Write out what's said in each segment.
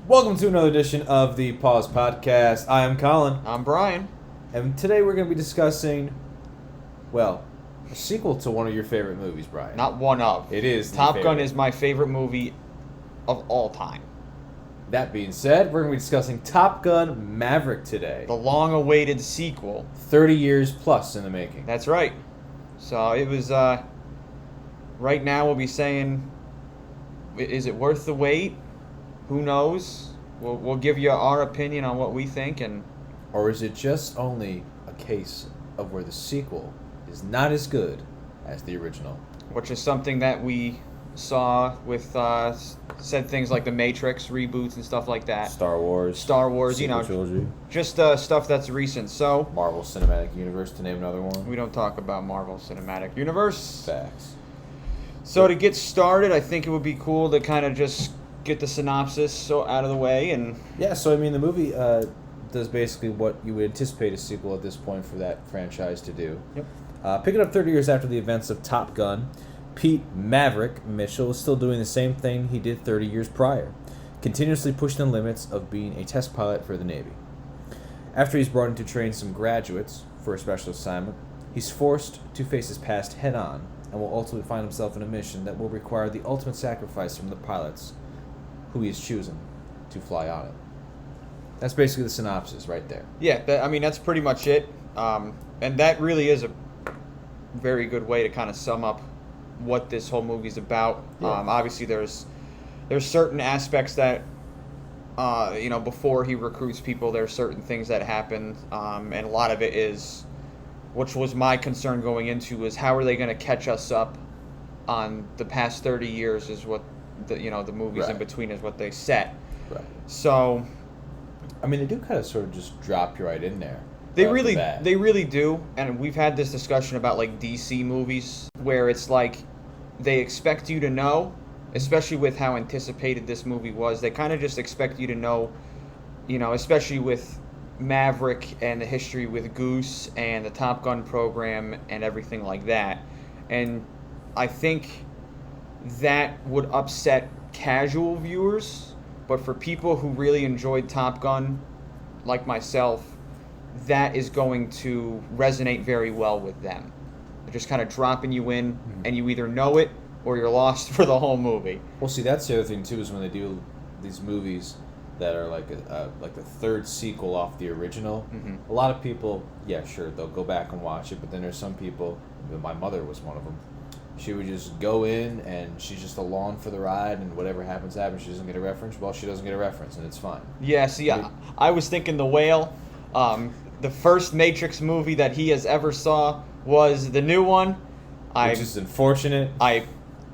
Welcome to another edition of the Pause Podcast. I am Colin. I'm Brian. And today we're going to be discussing, a sequel to one of your favorite movies, Brian. Not one of. It is Top Gun is my favorite movie of all time. That being said, we're going to be discussing Top Gun Maverick today. The long-awaited sequel. 30 years plus in the making. That's right. So it was, right now we'll be saying, is it worth the wait? Who knows? We'll give you our opinion on what we think. Or is it just only a case of where the sequel is not as good as the original? Which is something that we saw with said things like the Matrix reboots and stuff like that. Star Wars, trilogy. Just stuff that's recent. So Marvel Cinematic Universe, to name another one. We don't talk about Marvel Cinematic Universe. Facts. So to get started, I think it would be cool to kind of just get the synopsis out of the way. The movie does basically what you would anticipate a sequel at this point for that franchise to do. Yep. Picking up 30 years after the events of Top Gun, Pete Maverick Mitchell is still doing the same thing he did 30 years prior, continuously pushing the limits of being a test pilot for the Navy. After he's brought in to train some graduates for a special assignment, he's forced to face his past head-on and will ultimately find himself in a mission that will require the ultimate sacrifice from the pilots who he is choosing to fly on it. That's basically the synopsis right there. Yeah, that's pretty much it. And that really is a very good way to kind of sum up what this whole movie's about. Yeah. Obviously, there's certain aspects that, before he recruits people, there's certain things that happen. And a lot of it is, which was my concern going into, is how are they going to catch us up on the past 30 years is what the movies Right. in between is what they set. Right. So, they do kind of sort of just drop you right in there. They really do, and we've had this discussion about like DC movies where it's like they expect you to know, especially with how anticipated this movie was. They kind of just expect you to know, especially with Maverick and the history with Goose and the Top Gun program and everything like that. And I think that would upset casual viewers, but for people who really enjoyed Top Gun, like myself, that is going to resonate very well with them. They're just kind of dropping you in, and you either know it or you're lost for the whole movie. Well, see, that's the other thing too, is when they do these movies that are like the third sequel off the original. Mm-hmm. A lot of people, sure, they'll go back and watch it, but then there's some people. My mother was one of them. She would just go in and she's just along for the ride, and whatever happens. She doesn't get a reference. Well, she doesn't get a reference, and it's fine. Yeah, see, I was thinking The Whale. The first Matrix movie that he has ever saw was the new one. Which is unfortunate. I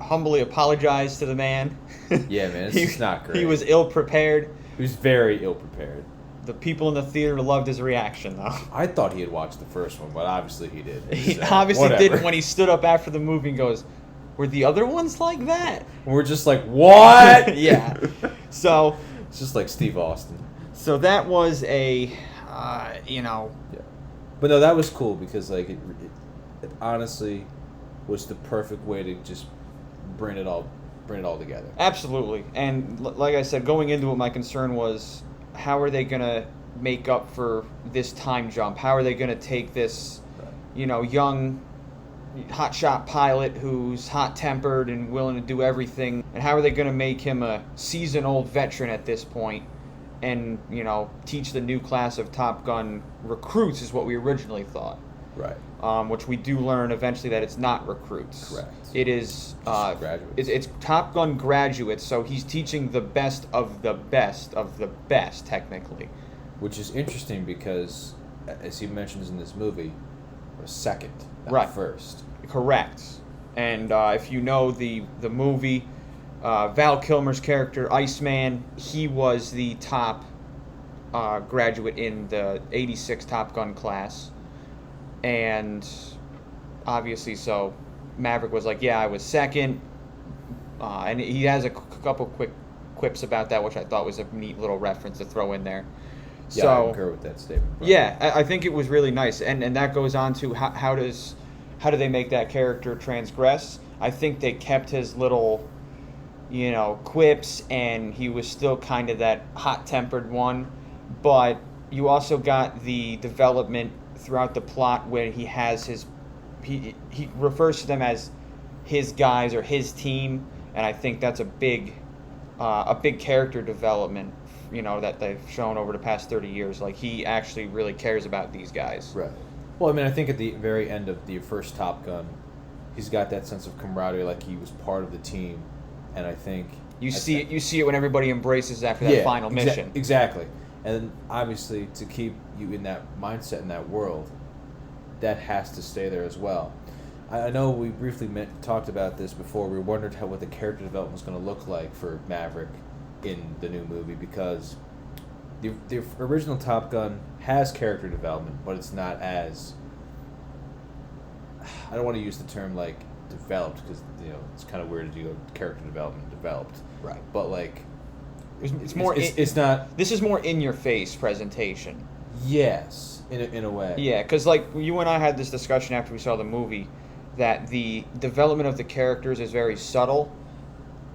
humbly apologize to the man. Yeah, man, it's not great. He was ill-prepared. He was very ill-prepared. The people in the theater loved his reaction, though. I thought he had watched the first one, but obviously he did. He obviously did when he stood up after the movie and goes, "Were the other ones like that?" And we're just like, what? Yeah. So it's just like Steve Austin. So that was a, Yeah. But no, that was cool because it honestly was the perfect way to just bring it all together. Absolutely. And like I said, going into it, my concern was, how are they going to make up for this time jump? How are they going to take this, young hotshot pilot who's hot-tempered and willing to do everything, and how are they going to make him a seasoned veteran at this point and, teach the new class of Top Gun recruits is what we originally thought. Right. Which we do learn eventually that it's not recruits. Correct. It is graduates. It's Top Gun graduates, so he's teaching the best of the best, technically. Which is interesting because, as he mentions in this movie, was second, not right. first. Correct. And if you know the movie, Val Kilmer's character, Iceman, he was the top graduate in the 86 Top Gun class. And obviously, so Maverick was like, yeah, I was second. And he has a couple quick quips about that, which I thought was a neat little reference to throw in there. Yeah, I concur with that statement. Brian. Yeah, I think it was really nice. And that goes on to how do they make that character transgress? I think they kept his little, quips, and he was still kind of that hot-tempered one. But you also got the development throughout the plot where he has he refers to them as his guys or his team, and I think that's a big character development, that they've shown over the past 30 years. Like, he actually really cares about these guys. Right. Well, I mean, I think at the very end of the first Top Gun, he's got that sense of camaraderie, like he was part of the team, and I think you see it when everybody embraces after that final mission. Exactly. And obviously, to keep you in that mindset, in that world, that has to stay there as well. I know we briefly talked about this before. We wondered what the character development was going to look like for Maverick in the new movie, because the original Top Gun has character development, but it's not as... I don't want to use the term like developed, because it's kind of weird to do character development developed. Right. But like... It's more. It's not. This is more in your face presentation. Yes, in a way. Yeah, because like you and I had this discussion after we saw the movie, that the development of the characters is very subtle.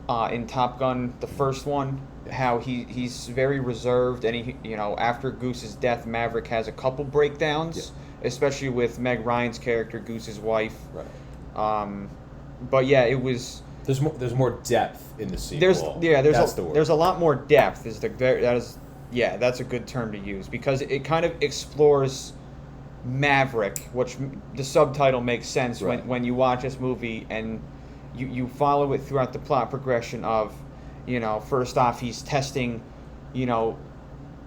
In Top Gun, the first one, how he's very reserved, and after Goose's death, Maverick has a couple breakdowns, especially with Meg Ryan's character, Goose's wife. Right. But yeah, it was. There's more depth in the sequel. There's a lot more depth. That's a good term to use, because it kind of explores Maverick, which the subtitle makes sense when you watch this movie, and you follow it throughout the plot progression of, first off, he's testing,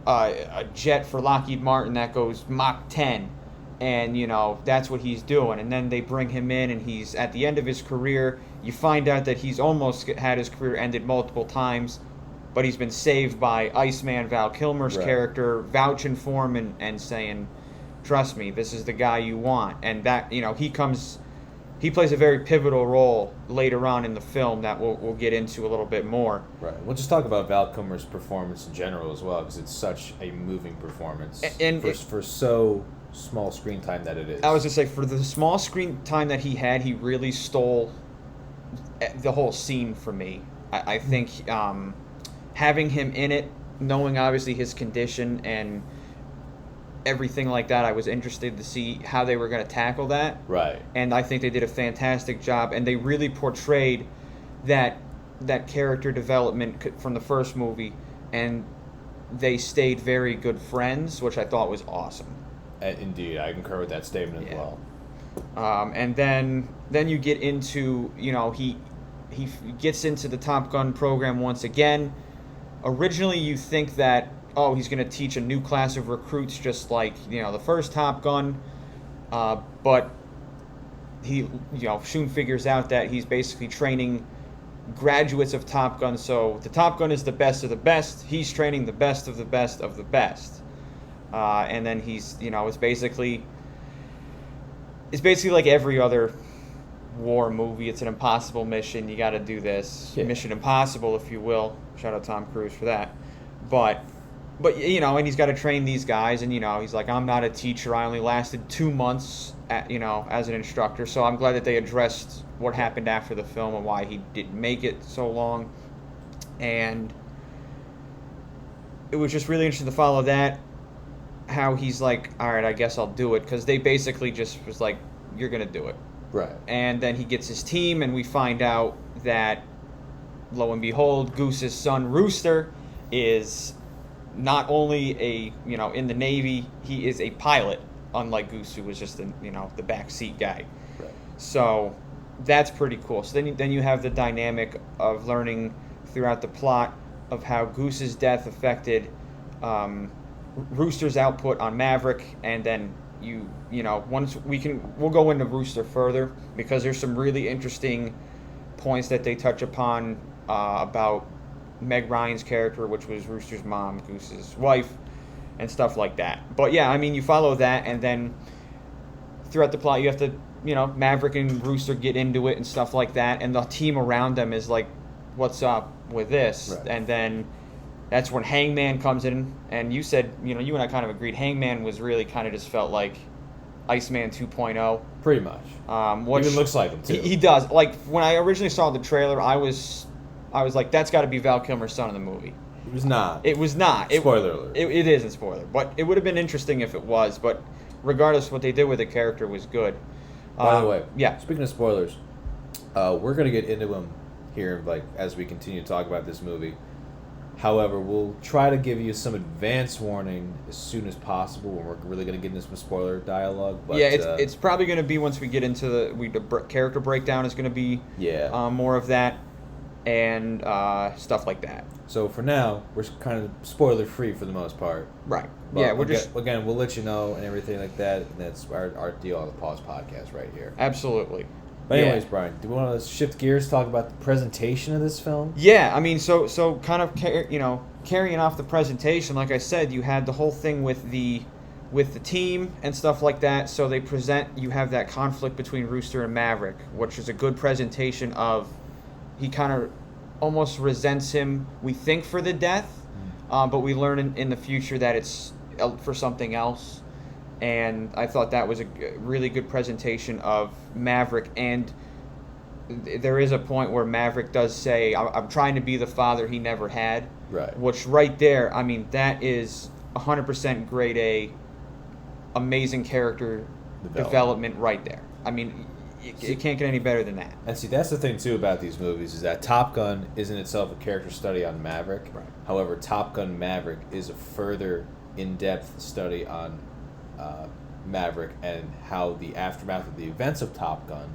a jet for Lockheed Martin that goes Mach 10, and that's what he's doing, and then they bring him in, and he's at the end of his career. You find out that he's almost had his career ended multiple times, but he's been saved by Iceman Val Kilmer's character vouching for him and saying, "Trust me, this is the guy you want." And that he plays a very pivotal role later on in the film that we'll get into a little bit more. Right. We'll just talk about Val Kilmer's performance in general as well, because it's such a moving performance, and for so small screen time that it is. I was gonna say, for the small screen time that he had, he really stole the whole scene for me. I think having him in it, knowing obviously his condition and everything like that, I was interested to see how they were going to tackle that. Right. And I think they did a fantastic job, and they really portrayed that character development from the first movie, and they stayed very good friends, which I thought was awesome. Indeed, I concur with that statement as well. And then you get into, he gets into the Top Gun program once again. Originally, you think that, he's going to teach a new class of recruits just like, the first Top Gun. But he, soon figures out that he's basically training graduates of Top Gun. So the Top Gun is the best of the best. He's training the best of the best of the best. And then he's, it's basically like every other war movie. It's an impossible mission. You got to do this. Yeah. Mission Impossible, if you will. Shout out Tom Cruise for that. But and he's got to train these guys, and he's like, I'm not a teacher. I only lasted 2 months as an instructor. So I'm glad that they addressed what happened after the film and why he didn't make it so long. And it was just really interesting to follow that, how he's like, all right, I guess I'll do it, because they basically just was like, you're going to do it. Right. And then he gets his team, and we find out that, lo and behold, Goose's son, Rooster, is not only in the Navy, he is a pilot, unlike Goose, who was just the backseat guy. Right. So that's pretty cool. So then you have the dynamic of learning throughout the plot of how Goose's death affected Rooster's output on Maverick, and then we'll go into Rooster further, because there's some really interesting points that they touch upon about Meg Ryan's character, which was Rooster's mom, Goose's wife, and stuff like that. But yeah, I mean, you follow that, and then throughout the plot, you have to, Maverick and Rooster get into it and stuff like that, and the team around them is like, what's up with this? Right. And then that's when Hangman comes in, and you said, you and I kind of agreed, Hangman was really kind of just felt like Iceman 2.0. Pretty much. He even looks like him, too. He does. Like, when I originally saw the trailer, I was I was like, that's got to be Val Kilmer's son in the movie. It was not. It was not. Spoiler alert. It is a spoiler, but it would have been interesting if it was. But regardless, what they did with the character was good. By the way, yeah. Speaking of spoilers, we're gonna get into them here, like as we continue to talk about this movie. However, we'll try to give you some advance warning as soon as possible when we're really gonna get into some spoiler dialogue. But, yeah, it's probably gonna be once we get into the character breakdown is gonna be more of that and stuff like that. So for now, we're kind of spoiler free for the most part. Right. But yeah, we're just again, we'll let you know and everything like that. And that's our deal on the Pause Podcast right here. Absolutely. But anyways, Brian, do we want to shift gears, talk about the presentation of this film? Yeah, I mean, so kind of carrying off the presentation, like I said, you had the whole thing with the team and stuff like that. So you have that conflict between Rooster and Maverick, which is a good presentation of he kind of almost resents him, we think, for the death, but we learn in the future that it's for something else. And I thought that was a really good presentation of Maverick. And there is a point where Maverick does say, I'm trying to be the father he never had. Right. Which right there, I mean, that is 100% grade A, amazing character development right there. I mean, it can't get any better than that. And see, that's the thing, too, about these movies, is that Top Gun is in itself a character study on Maverick. Right. However, Top Gun Maverick is a further in-depth study on Maverick and how the aftermath of the events of Top Gun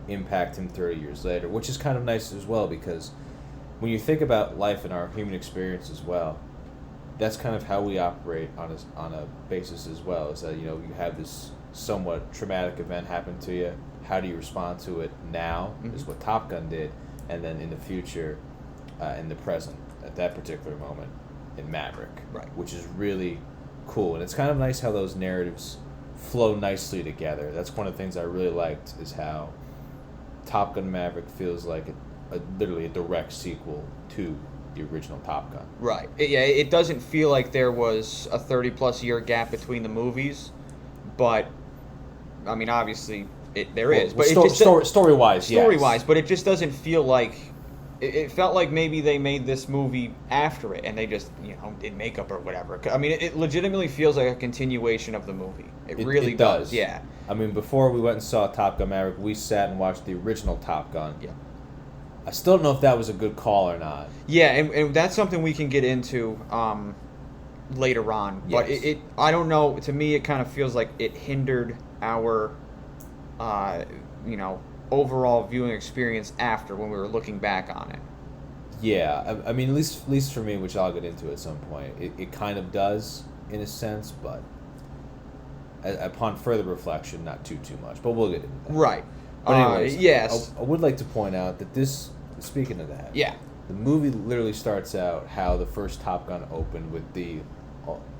impact him 30 years later, which is kind of nice as well, because when you think about life and our human experience as well, that's kind of how we operate on a basis as well, is that, you have this somewhat traumatic event happen to you. How do you respond to it now is what Top Gun did, and then in the future, in the present, at that particular moment, in Maverick, right? Which is really cool, and it's kind of nice how those narratives flow nicely together. That's one of the things I really liked, is how Top Gun Maverick feels like literally a direct sequel to the original Top Gun. Right. It doesn't feel like there was a 30-plus year gap between the movies, but I mean, obviously there is. But story-wise, yes. Story-wise, but it just doesn't feel like. It felt like maybe they made this movie after it, and they just did makeup or whatever. I mean, it legitimately feels like a continuation of the movie. It really does. Yeah. I mean, before we went and saw Top Gun Maverick, we sat and watched the original Top Gun. Yeah. I still don't know if that was a good call or not. Yeah, and that's something we can get into later on. But Yes. I don't know. To me, it kind of feels like it hindered our, overall viewing experience after, when we were looking back on it. Yeah, I mean, at least for me, which I'll get into at some point, it kind of does in a sense, but upon further reflection, not too much. But we'll get into that. Right. But anyways, yes. I would like to point out that speaking of that, the movie literally starts out how the first Top Gun opened with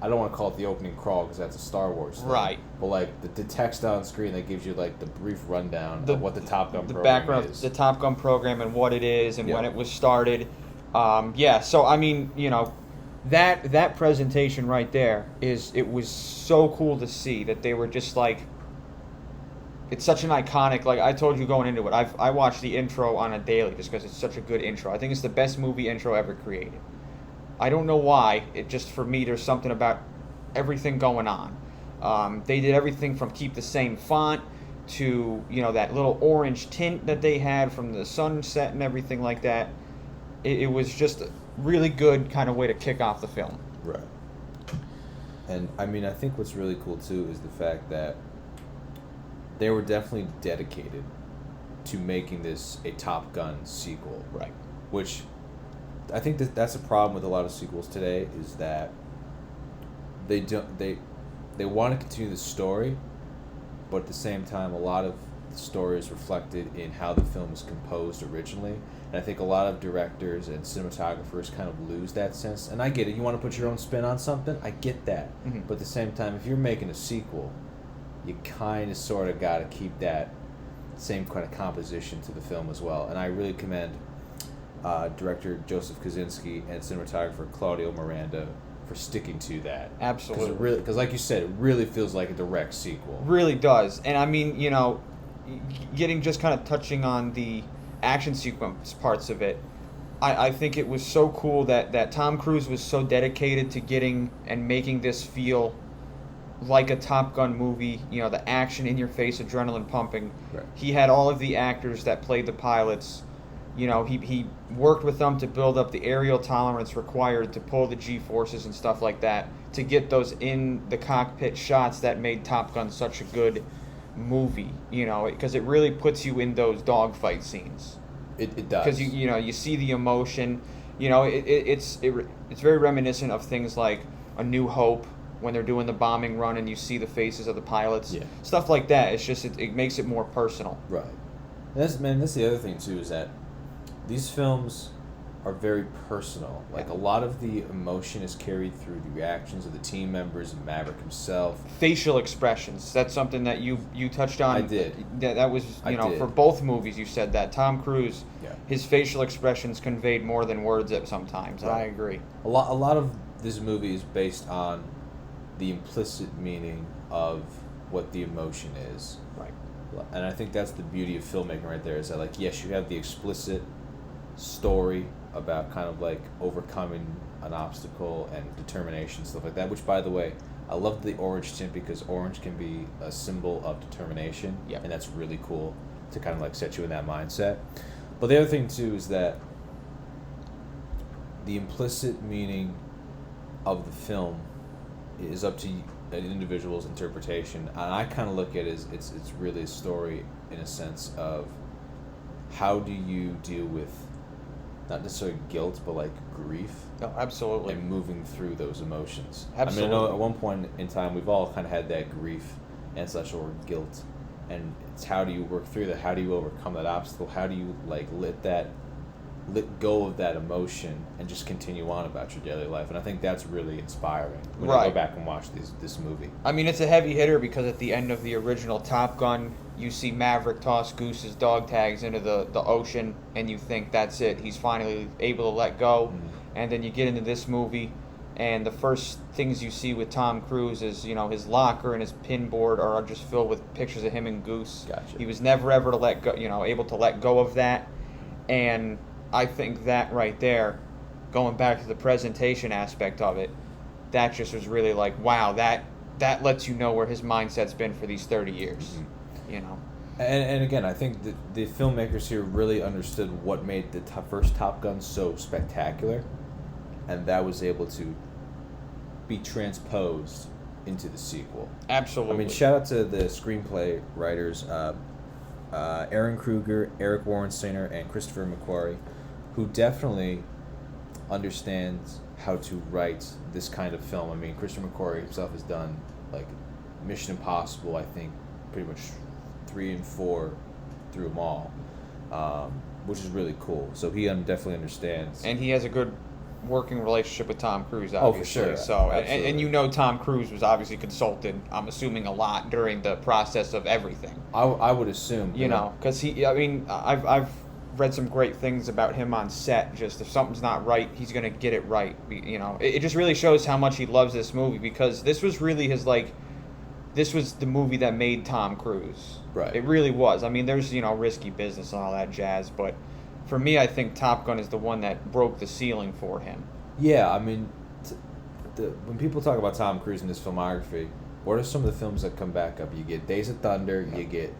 I don't want to call it the opening crawl because that's a Star Wars thing. Right. But like the text on screen that gives you like the brief rundown of what the Top Gun program background is. The Top Gun program and what it is and when it was started. So I mean, that presentation right there it was so cool to see that they were just like, it's such an iconic, like I told you going into it, I watched the intro on a daily just because it's such a good intro. I think it's the best movie intro ever created. I don't know why. It just, for me, there's something about everything going on. They did everything from keep the same font to, that little orange tint that they had from the sunset and everything like that. It was just a really good kind of way to kick off the film. Right. And, I mean, I think what's really cool, too, is the fact that they were definitely dedicated to making this a Top Gun sequel. Right. Which I think that's a problem with a lot of sequels today, is that they want to continue the story, but at the same time, a lot of the story is reflected in how the film was composed originally. And I think a lot of directors and cinematographers kind of lose that sense. And I get it. You want to put your own spin on something? I get that. Mm-hmm. But at the same time, if you're making a sequel, you kind of sort of got to keep that same kind of composition to the film as well. And I really commend director Joseph Kosinski and cinematographer Claudio Miranda for sticking to that. Absolutely. Because like you said, it really feels like a direct sequel. Really does. And I mean, getting just kind of touching on the action sequence parts of it, I think it was so cool that Tom Cruise was so dedicated to getting and making this feel like a Top Gun movie, you know, the action in your face, adrenaline pumping. Right. He had all of the actors that played the pilots. You know, he worked with them to build up the aerial tolerance required to pull the G-forces and stuff like that to get those in the cockpit shots that made Top Gun such a good movie, you know, because it really puts you in those dogfight scenes. It does. Because you know, you see the emotion, you know, it's very reminiscent of things like A New Hope, when they're doing the bombing run and you see the faces of the pilots, Yeah. stuff like that. It's just it makes it more personal. Right. And that's the other thing too, is that these films are very personal. Like, a lot of the emotion is carried through the reactions of the team members and Maverick himself. Facial expressions. That's something that you touched on. I did. That was, you know, did. for both movies you said that. Tom Cruise, Yeah. his facial expressions conveyed more than words at sometimes. Right. I agree. A lot of this movie is based on the implicit meaning of what the emotion is. Right. And I think that's the beauty of filmmaking right there, is that, like, yes, you have the explicit story about kind of like overcoming an obstacle and determination, stuff like that, which, by the way, I love the orange tint because orange can be a symbol of determination. Yeah. And that's really cool to kind of like set you in that mindset. But the other thing too is that the implicit meaning of the film is up to an individual's interpretation, and I kind of look at it as it's really a story in a sense of how do you deal with not necessarily guilt, but like grief. No, absolutely. And moving through those emotions. Absolutely. I mean, I know at one point in time we've all kind of had that grief and such, or guilt, and it's how do you work through that? How do you overcome that obstacle? How do you like let go of that emotion and just continue on about your daily life? And I think that's really inspiring when I go back and watch this movie. I mean, it's a heavy hitter because at the end of the original Top Gun, you see Maverick toss Goose's dog tags into the ocean, and you think that's it. He's finally able to let go. Mm-hmm. And then you get into this movie, and the first things you see with Tom Cruise is, you know, his locker and his pin board are just filled with pictures of him and Goose. Gotcha. He was never ever to let go, you know, able to let go of that. And I think that right there, going back to the presentation aspect of it, that just was really like, wow, that lets you know where his mindset's been for these 30 years. Mm-hmm. You know. And again, I think that the filmmakers here really understood what made the first Top Gun so spectacular, and that was able to be transposed into the sequel. Absolutely. I mean, shout out to the screenplay writers, Aaron Kruger, Eric Warrensteiner, and Christopher McQuarrie, who definitely understands how to write this kind of film. I mean, Christopher McQuarrie himself has done like Mission Impossible, I think, pretty much 3 and 4 through them all, which is really cool. So he definitely understands. And he has a good working relationship with Tom Cruise, obviously. Oh, for sure. So, Absolutely. and you know Tom Cruise was obviously consulted, I'm assuming, a lot during the process of everything. I would assume. You know, because I've read some great things about him on set. Just if something's not right, he's gonna get it right. You know, it just really shows how much he loves this movie, because this was really this was the movie that made Tom Cruise. Right. It really was. I mean, there's, you know, Risky Business and all that jazz, but for me, I think Top Gun is the one that broke the ceiling for him. Yeah, I mean, when people talk about Tom Cruise in his filmography, what are some of the films that come back up? You get Days of Thunder, you get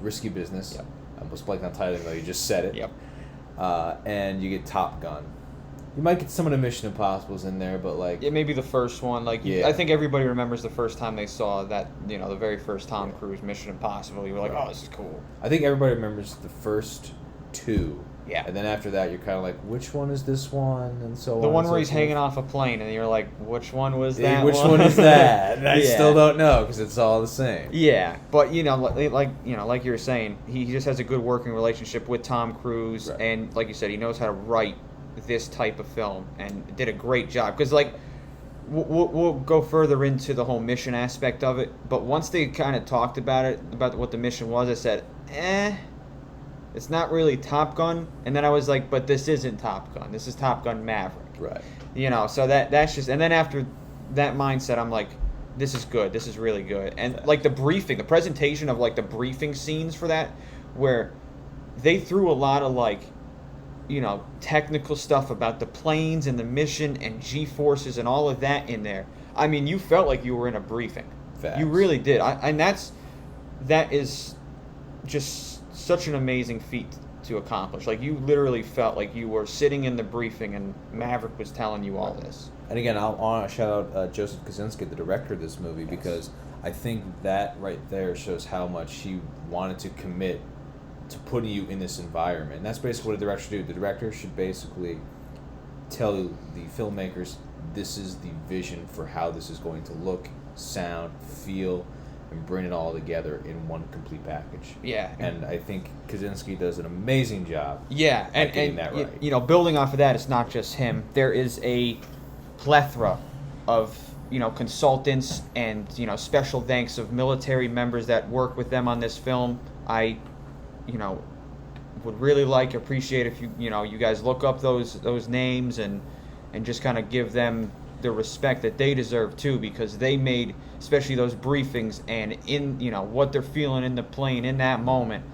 Risky Business. Yep. I almost blanked on titling, though. You just said it. Yep. And you get Top Gun. You might get some of the Mission Impossibles in there, but like... It may be the first one. Like, yeah. I think everybody remembers the first time they saw that, you know, the very first Tom Cruise Mission Impossible. You were like, oh, this is cool. I think everybody remembers the first 2. Yeah. And then after that, you're kind of like, which one is this one? And so on. The one and where so he's forth. hanging off a plane, and you're like, which one was that? Which one is that? And I Yeah. still don't know, because it's all the same. Yeah, but you know, like you were saying, he just has a good working relationship with Tom Cruise, Right. and like you said, he knows how to write this type of film, and did a great job. Because like, we'll go further into the whole mission aspect of it, but once they kind of talked about what the mission was, I said, it's not really Top Gun. And then I was like, but this isn't Top Gun. This is Top Gun Maverick. Right. You know, so that's just... And then after that mindset, I'm like, this is good. This is really good. And like the presentation of like the briefing scenes for that, where they threw a lot of like technical stuff about the planes and the mission and G-forces and all of that in there. I mean, you felt like you were in a briefing. Facts. You really did. And that is just such an amazing feat to accomplish. Like, you literally felt like you were sitting in the briefing and Maverick was telling you all this. And again, I want to shout out Joseph Kosinski, the director of this movie, because I think that right there shows how much he wanted to commit to putting you in this environment. And that's basically what a director should do. The director should basically tell the filmmakers, this is the vision for how this is going to look, sound, feel, and bring it all together in one complete package. Yeah. And I think Kosinski does an amazing job Yeah, at getting that right. Building off of that, it's not just him. There is a plethora of consultants and special thanks of military members that work with them on this film. I would really appreciate if you guys look up those names and just kind of give them the respect that they deserve too, because they made especially those briefings and in what they're feeling in the plane in that moment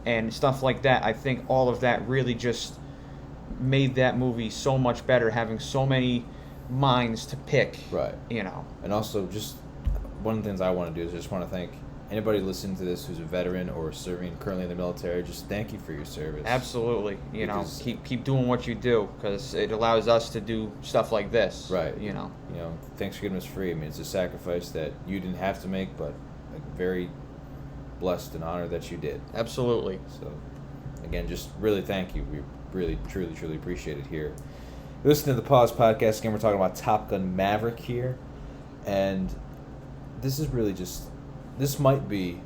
and stuff like that. I think all of that really just made that movie so much better, having so many minds to pick. Right. And also, just one of the things I want to do is just want to thank anybody listening to this who's a veteran or serving currently in the military. Just thank you for your service. Absolutely. Keep doing what you do, because it allows us to do stuff like this. Right. Thanks for getting us free. I mean, it's a sacrifice that you didn't have to make, but very blessed and honored that you did. Absolutely. So, again, just really thank you. We really, truly, truly appreciate it here. Listen to the Pause Podcast. Again, we're talking about Top Gun Maverick here. And this is really this might be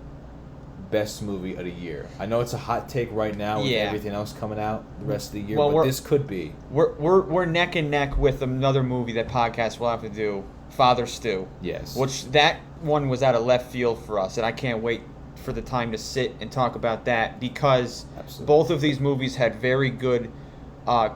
best movie of the year. I know it's a hot take right now with everything else coming out the rest of the year, but this could be. We're neck and neck with another movie that podcast will have to do, Father Stew. Yes. Which that one was out of left field for us, and I can't wait for the time to sit and talk about that, because both of these movies had very good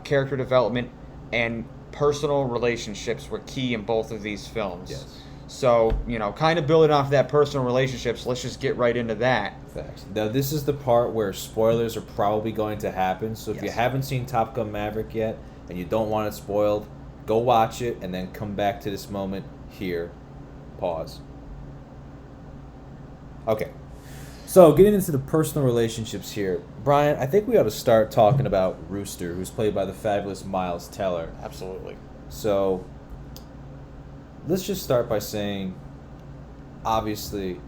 character development, and personal relationships were key in both of these films. Yes. So, kind of building off that personal relationships, let's just get right into that. Facts. Now, this is the part where spoilers are probably going to happen. So if you haven't seen Top Gun Maverick yet and you don't want it spoiled, go watch it and then come back to this moment here. Pause. Okay. So getting into the personal relationships here, Brian, I think we ought to start talking about Rooster, who's played by the fabulous Miles Teller. Absolutely. So let's just start by saying, obviously,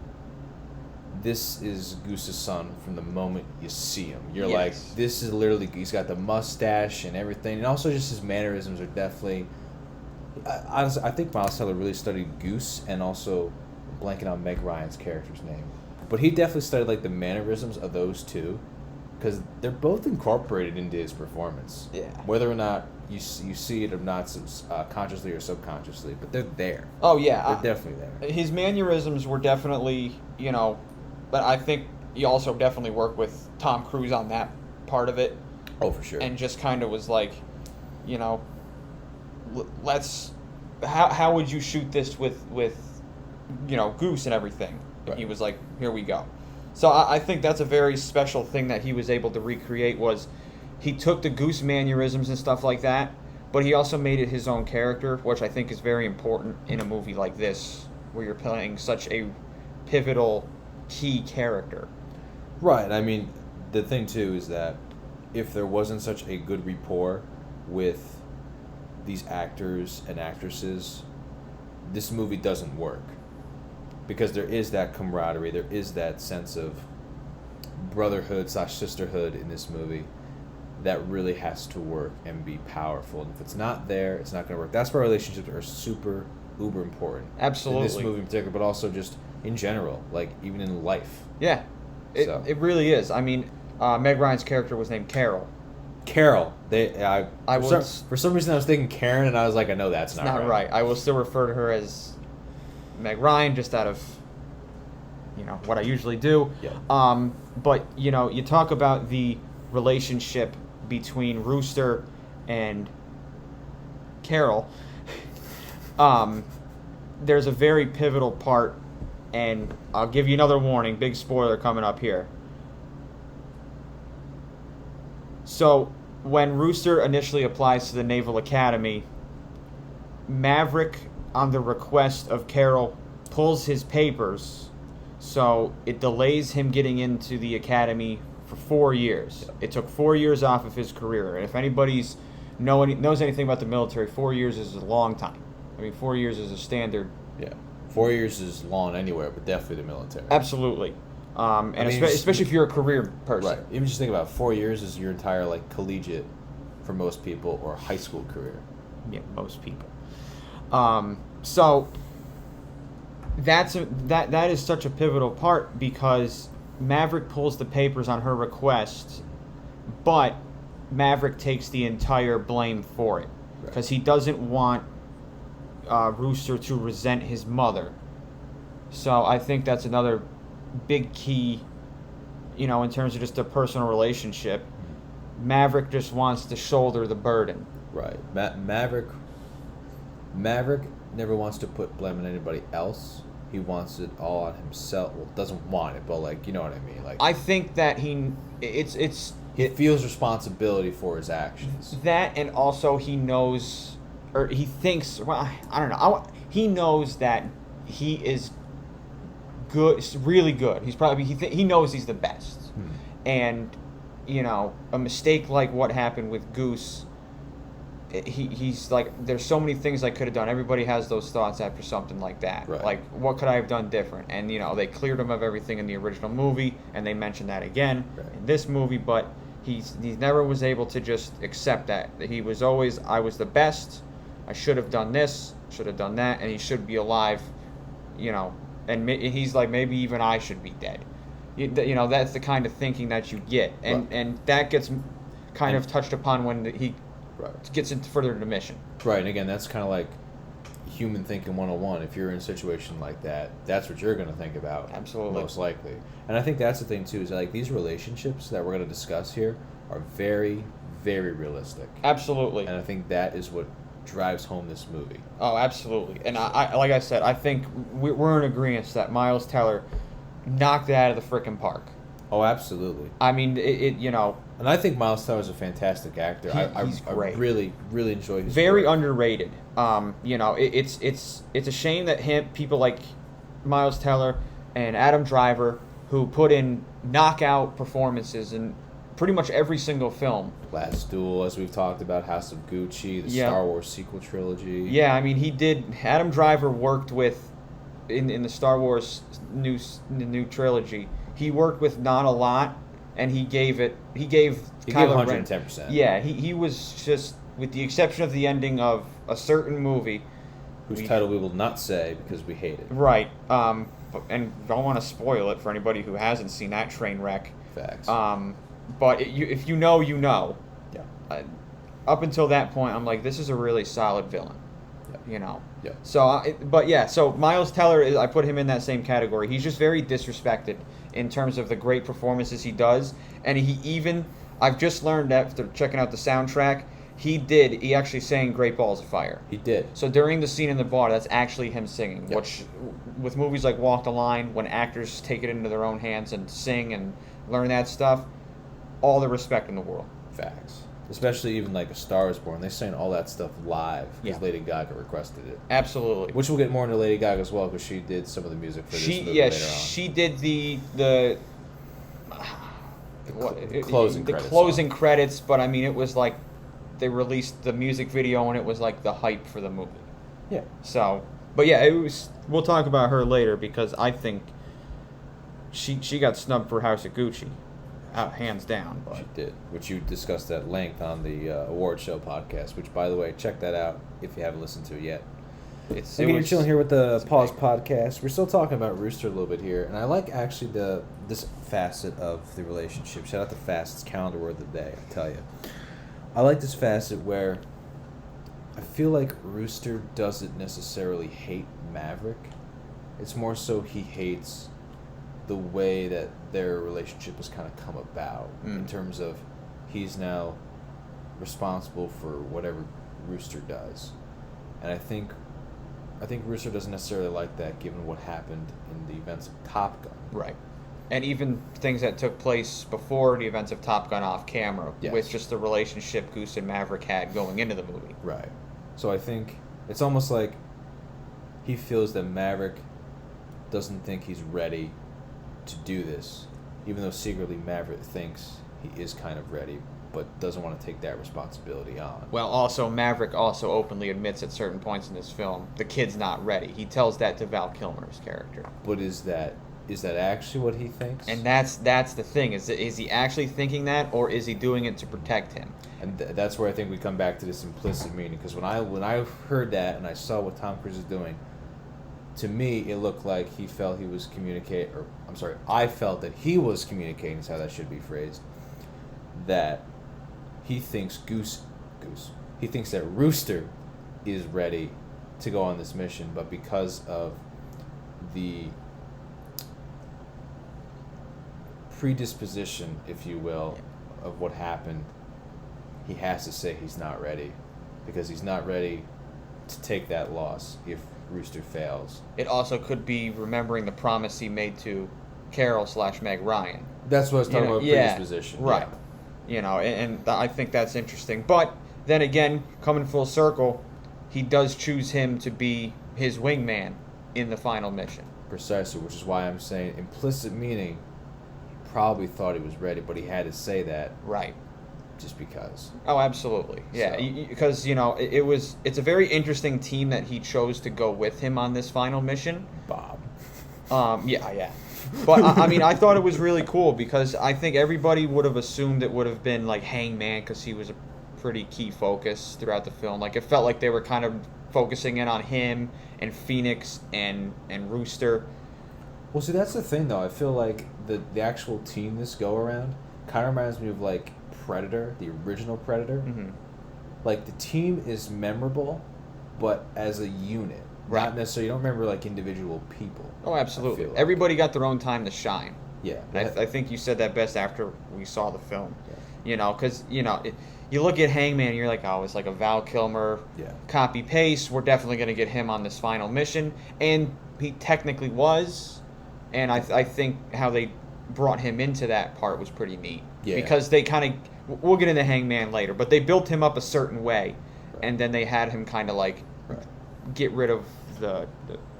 this is Goose's son from the moment you see him. You're like, this is literally, he's got the mustache and everything. And also just his mannerisms are definitely, honestly, I think Miles Teller really studied Goose and also blanking on Meg Ryan's character's name. But he definitely studied the mannerisms of those two, because they're both incorporated into his performance. Yeah. Whether or not you see it or not, consciously or subconsciously, but they're there. Oh yeah, they're definitely there. His mannerisms were definitely, but I think he also definitely worked with Tom Cruise on that part of it. Oh, for sure. And just kind of was like, let's. How would you shoot this with Goose and everything? Right. He was like, here we go. So I think that's a very special thing that he was able to recreate, was he took the Goose mannerisms and stuff like that, but he also made it his own character, which I think is very important in a movie like this, where you're playing such a pivotal, key character. Right. I mean, the thing, too, is that if there wasn't such a good rapport with these actors and actresses, this movie doesn't work. Because there is that camaraderie, there is that sense of brotherhood/sisterhood in this movie that really has to work and be powerful. And if it's not there, it's not going to work. That's why relationships are super, uber important. Absolutely. In this movie in particular, but also just in general, even in life. Yeah, it really is. I mean, Meg Ryan's character was named Carol. Carol. For some reason I was thinking Karen, and I was like, I know that's not right. I will still refer to her as Meg Ryan, just out of what I usually do. Yeah. But you talk about the relationship between Rooster and Carol. There's a very pivotal part, and I'll give you another warning, big spoiler coming up here. So when Rooster initially applies to the Naval Academy, Maverick, on the request of Carol, pulls his papers, so it delays him getting into the academy for 4 years. Yep. It took 4 years off of his career, and if anybody's knows anything about the military, 4 years is a long time. I mean, 4 years is a standard. Yeah. 4 years is long anywhere, but definitely the military. Absolutely. Especially if you're a career person. Right. Even just think about it, 4 years is your entire collegiate, for most people, or high school career. Yeah, most people. So that is such a pivotal part because Maverick pulls the papers on her request, but Maverick takes the entire blame for it because he doesn't want Rooster to resent his mother. So I think that's another big key, in terms of just a personal relationship. Maverick just wants to shoulder the burden. Right. Maverick never wants to put blame on anybody else. He wants it all on himself. Well, doesn't want it, but you know what I mean. I think that he feels responsibility for his actions. That, and also he knows, or he thinks. Well, I don't know. He knows that he is good, really good. He's probably he knows he's the best, and a mistake like what happened with Goose. He's like, there's so many things I could have done. Everybody has those thoughts after something like that. Right. What could I have done different? And, they cleared him of everything in the original movie, and they mentioned that again in this movie, but he never was able to just accept that. He was always, I was the best, I should have done this, should have done that, and he should be alive, and he's like, maybe even I should be dead. That's the kind of thinking that you get. And that gets kind of touched upon when he gets into further into mission. Right, and again, that's kind of like human thinking 101. If you're in a situation like that, that's what you're going to think about. Absolutely. Most likely. And I think that's the thing, too, is these relationships that we're going to discuss here are very, very realistic. Absolutely. And I think that is what drives home this movie. Oh, absolutely. And I like I said, I think we're in agreement that Miles Teller knocked it out of the frickin' park. Oh, absolutely. I mean, And I think Miles Teller's a fantastic actor. He's great. I really, really enjoy his very work. Underrated. It's a shame that people like Miles Teller and Adam Driver, who put in knockout performances in pretty much every single film. Last Duel, as we've talked about, House of Gucci, the Star Wars sequel trilogy. Yeah, I mean, he did. Adam Driver worked with in the Star Wars new trilogy. He worked with not a lot, and he gave Kylo Ren 110%. Yeah, he was just, with the exception of the ending of a certain movie, whose title we will not say because we hate it. Right. And don't want to spoil it for anybody who hasn't seen that train wreck. Facts. But if you know, you know. Yeah. Up until that point, I'm like, this is a really solid villain. Yeah. Yeah. So Miles Teller, I put him in that same category. He's just very disrespected in terms of the great performances he does. And I've just learned after checking out the soundtrack, he actually sang Great Balls of Fire. He did. So during the scene in the bar, that's actually him singing, Yep. which, with movies like Walk the Line, when actors take it into their own hands and sing and learn that stuff, all the respect in the world. Facts. Especially even A Star Is Born. They sang all that stuff live because Yeah. Lady Gaga requested it. Absolutely. Which we'll get more into Lady Gaga as well because she did some of the music for this movie later on. She did the closing credits, but I mean, it was like they released the music video and it was like the hype for the movie. Yeah. So, but yeah, it was. We'll talk about her later because I think she got snubbed for House of Gucci, hands down. But She did, which you discussed at length on the award show podcast. Which, by the way, check that out if you haven't listened to it yet. You're chilling here with the Pause podcast. We're still talking about Rooster a little bit here, and I like actually this facet of the relationship. Shout out to Fast, it's calendar word of the day, I tell you. I like this facet where I feel like Rooster doesn't necessarily hate Maverick. It's more so he hates the way that their relationship has kind of come about in terms of he's now responsible for whatever Rooster does. And I think Rooster doesn't necessarily like that given what happened in the events of Top Gun. right. And even things that took place before the events of Top Gun off camera, Yes. with just the relationship Goose and Maverick had going into the movie. Right. So I think it's almost like he feels that Maverick doesn't think he's ready to do this, even though secretly Maverick thinks he is kind of ready, but doesn't want to take that responsibility on. Well, also, Maverick also openly admits at certain points in this film, the kid's not ready. He tells that to Val Kilmer's character. But is that actually what he thinks? And that's the thing. Is he actually thinking that, or is he doing it to protect him? And that's where I think we come back to this implicit meaning. Because when I heard that and I saw what Tom Cruise is doing, to me it looked like he felt he was communicating, or I'm sorry, I felt that he was communicating, is how that should be phrased, that he thinks he thinks that Rooster is ready to go on this mission, but because of the predisposition, if you will, of what happened, he has to say he's not ready, because he's not ready to take that loss if Rooster fails. It also could be remembering the promise he made to Carol / Meg Ryan. That's what I was talking about, yeah, predisposition. right. Yeah. And I think that's interesting. But then again, coming full circle, he does choose him to be his wingman in the final mission. Precisely, which is why I'm saying implicit meaning, he probably thought he was ready, but he had to say that Right. just because. Oh, absolutely. Yeah, So. because it's a very interesting team that he chose to go with him on this final mission. Bob. Yeah. But I mean, I thought it was really cool because I think everybody would have assumed it would have been like Hangman, because he was a pretty key focus throughout the film. Like, it felt like they were kind of focusing in on him and Phoenix and Rooster. Well, see, that's the thing, though. I feel like the actual team this go around kind of reminds me of like Predator, the original Predator. Mm-hmm. Like, the team is memorable, but as a unit. Right. Not necessarily, you don't remember like individual people. Oh, absolutely. I feel like. Everybody got their own time to shine. Yeah. I think you said that best after we saw the film. Yeah. Because, you look at Hangman and you're like, oh, it's like a Val Kilmer Yeah. copy-paste. We're definitely going to get him on this final mission. And he technically was. And I think how they brought him into that part was pretty neat. Yeah. Because they kind of, we'll get into Hangman later, but they built him up a certain way. Right. And then they had him kind of like get rid of the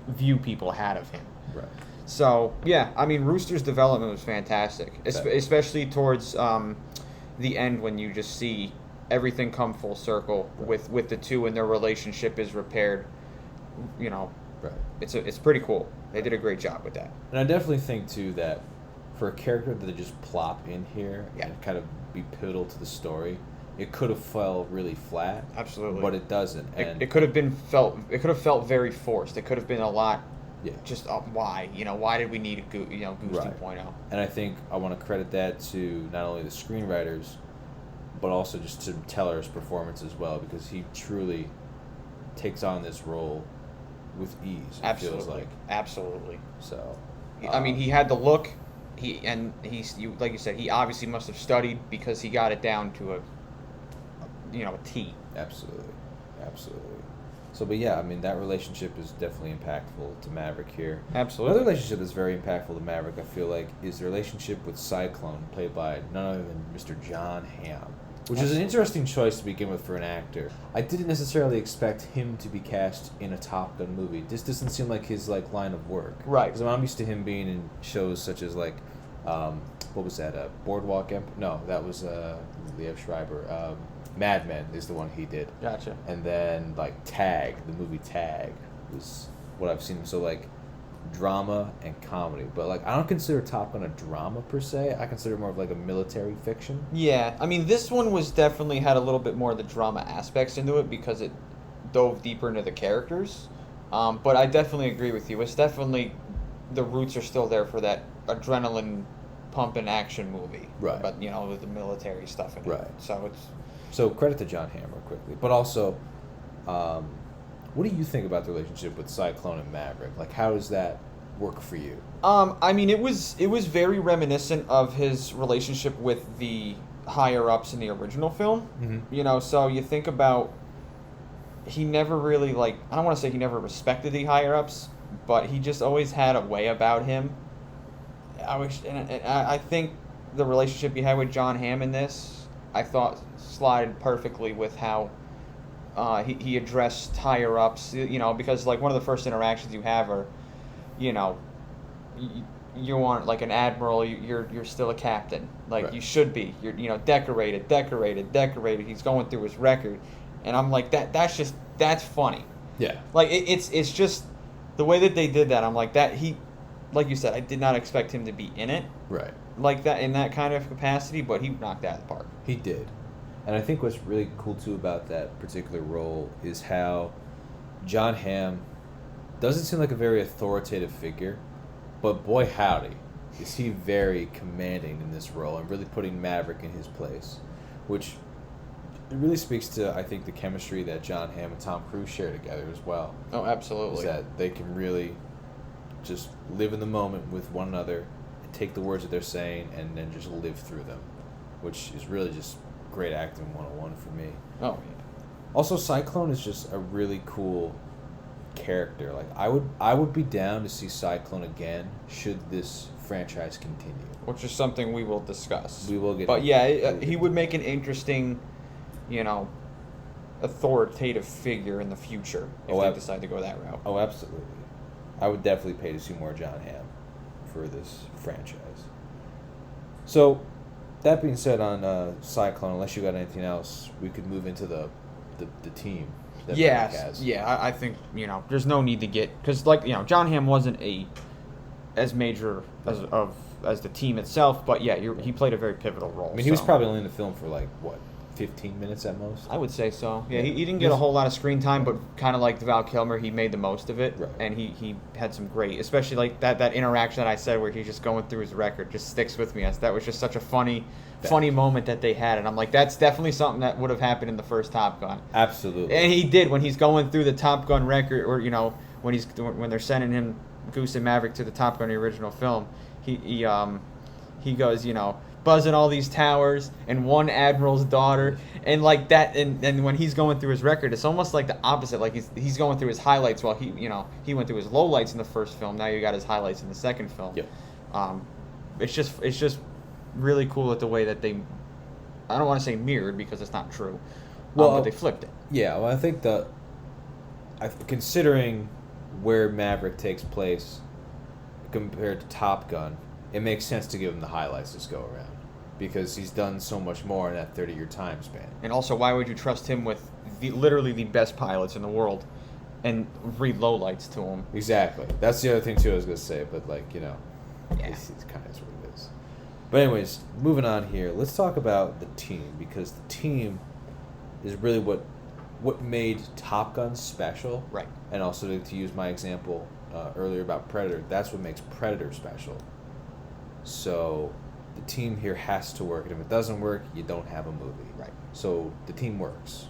view people had of him. Right. So, yeah, I mean, Rooster's development was fantastic, especially towards the end when you just see everything come full circle with the two and their relationship is repaired. Right. It's pretty cool. They did a great job with that. And I definitely think, too, that for a character that they just plop in here Yeah. and kind of be pivotal to the story, it could have felt really flat. Absolutely. But it doesn't. And It could have felt very forced. It could have been a lot. Yeah. Just why? Why did we need a Goose Right. 2.0? And I think I want to credit that to not only the screenwriters, but also just to Teller's performance as well, because he truly takes on this role with ease. It feels like. Absolutely. So. I mean, he had the look. Like you said, he obviously must have studied because he got it down to a T. Absolutely. So, but yeah, I mean, that relationship is definitely impactful to Maverick here. Absolutely. Another relationship that's very impactful to Maverick, I feel like, is the relationship with Cyclone, played by none other than Mr. John Hamm, which is an interesting choice to begin with for an actor. I didn't necessarily expect him to be cast in a Top Gun movie. This doesn't seem like his line of work. Right. Because I'm used to him being in shows such as what was that? Boardwalk Empire? No, that was Liev Schreiber. Mad Men is the one he did. Gotcha. And then Tag, the movie Tag, was what I've seen. So drama and comedy, but I don't consider Top Gun a drama per se. I consider it more of a military fiction. Yeah, I mean, this one was definitely had a little bit more of the drama aspects into it because it dove deeper into the characters. But I definitely agree with you. It's definitely, the roots are still there for that adrenaline pumping action movie. Right. But with the military stuff in it. Right. So credit to John Hamm real quickly, but also, what do you think about the relationship with Cyclone and Maverick? How does that work for you? I mean, it was very reminiscent of his relationship with the higher ups in the original film. Mm-hmm. So you think about, he never really I don't want to say he never respected the higher ups, but he just always had a way about him. I think the relationship he had with John Hamm in this, I thought slided perfectly with how he addressed higher ups. Because like one of the first interactions you have are, you know, you aren't like an admiral. You're still a captain. Like Right. you should be. You're decorated. He's going through his record, and I'm like that's funny. Yeah. Like it's just the way that they did that. I'm like that like you said, I did not expect him to be in it Right. like that in that kind of capacity, but he knocked that out of the park. He did. And I think what's really cool too about that particular role is how John Hamm doesn't seem like a very authoritative figure, but boy howdy, is he very commanding in this role and really putting Maverick in his place, which it really speaks to, I think, the chemistry that John Hamm and Tom Cruise share together as well. Oh, absolutely. Is that they can really just live in the moment with one another and take the words that they're saying and then just live through them, which is really just great acting 101 for me. Oh, yeah. Also, Cyclone is just a really cool character. Like I would be down to see Cyclone again should this franchise continue. Which is something we will discuss. We will get. But yeah, he would make an interesting, authoritative figure in the future if they decide to go that route. Oh, absolutely. I would definitely pay to see more John Hamm for this franchise. So, that being said, on Cyclone, unless you got anything else, we could move into the team that Maverick has. Yeah, I think there's no need to get because John Hamm wasn't as major as the team itself, but yeah, he played a very pivotal role. I mean, he was probably only in the film for 15 minutes at most. I would say so. Yeah, he didn't get a whole lot of screen time, but kind of like Val Kilmer, he made the most of it, right. And he had some great, especially like that interaction that I said where he's just going through his record, just sticks with me. That was just such a funny moment that they had, and I'm like, that's definitely something that would have happened in the first Top Gun. Absolutely. And he did when he's going through the Top Gun record, or when they're sending him Goose and Maverick to the Top Gun, the original film. He goes, buzzing all these towers and one admiral's daughter and like that, and when he's going through his record, it's almost like the opposite. Like he's going through his highlights while he went through his lowlights in the first film. Now you got his highlights in the second film. Yep. It's just really cool at the way that they, I don't want to say mirrored because it's not true. But they flipped it. Yeah, well, I think considering where Maverick takes place compared to Top Gun, it makes sense to give him the highlights this go around because he's done so much more in that 30-year time span. And also, why would you trust him with literally the best pilots in the world and read lowlights to him? Exactly. That's the other thing too I was gonna say, but Yeah. it's kind of what it is. But anyways, moving on here, let's talk about the team because the team is really what made Top Gun special. Right. And also to use my example earlier about Predator, that's what makes Predator special. So the team here has to work, and if it doesn't work, you don't have a movie. Right. So the team works.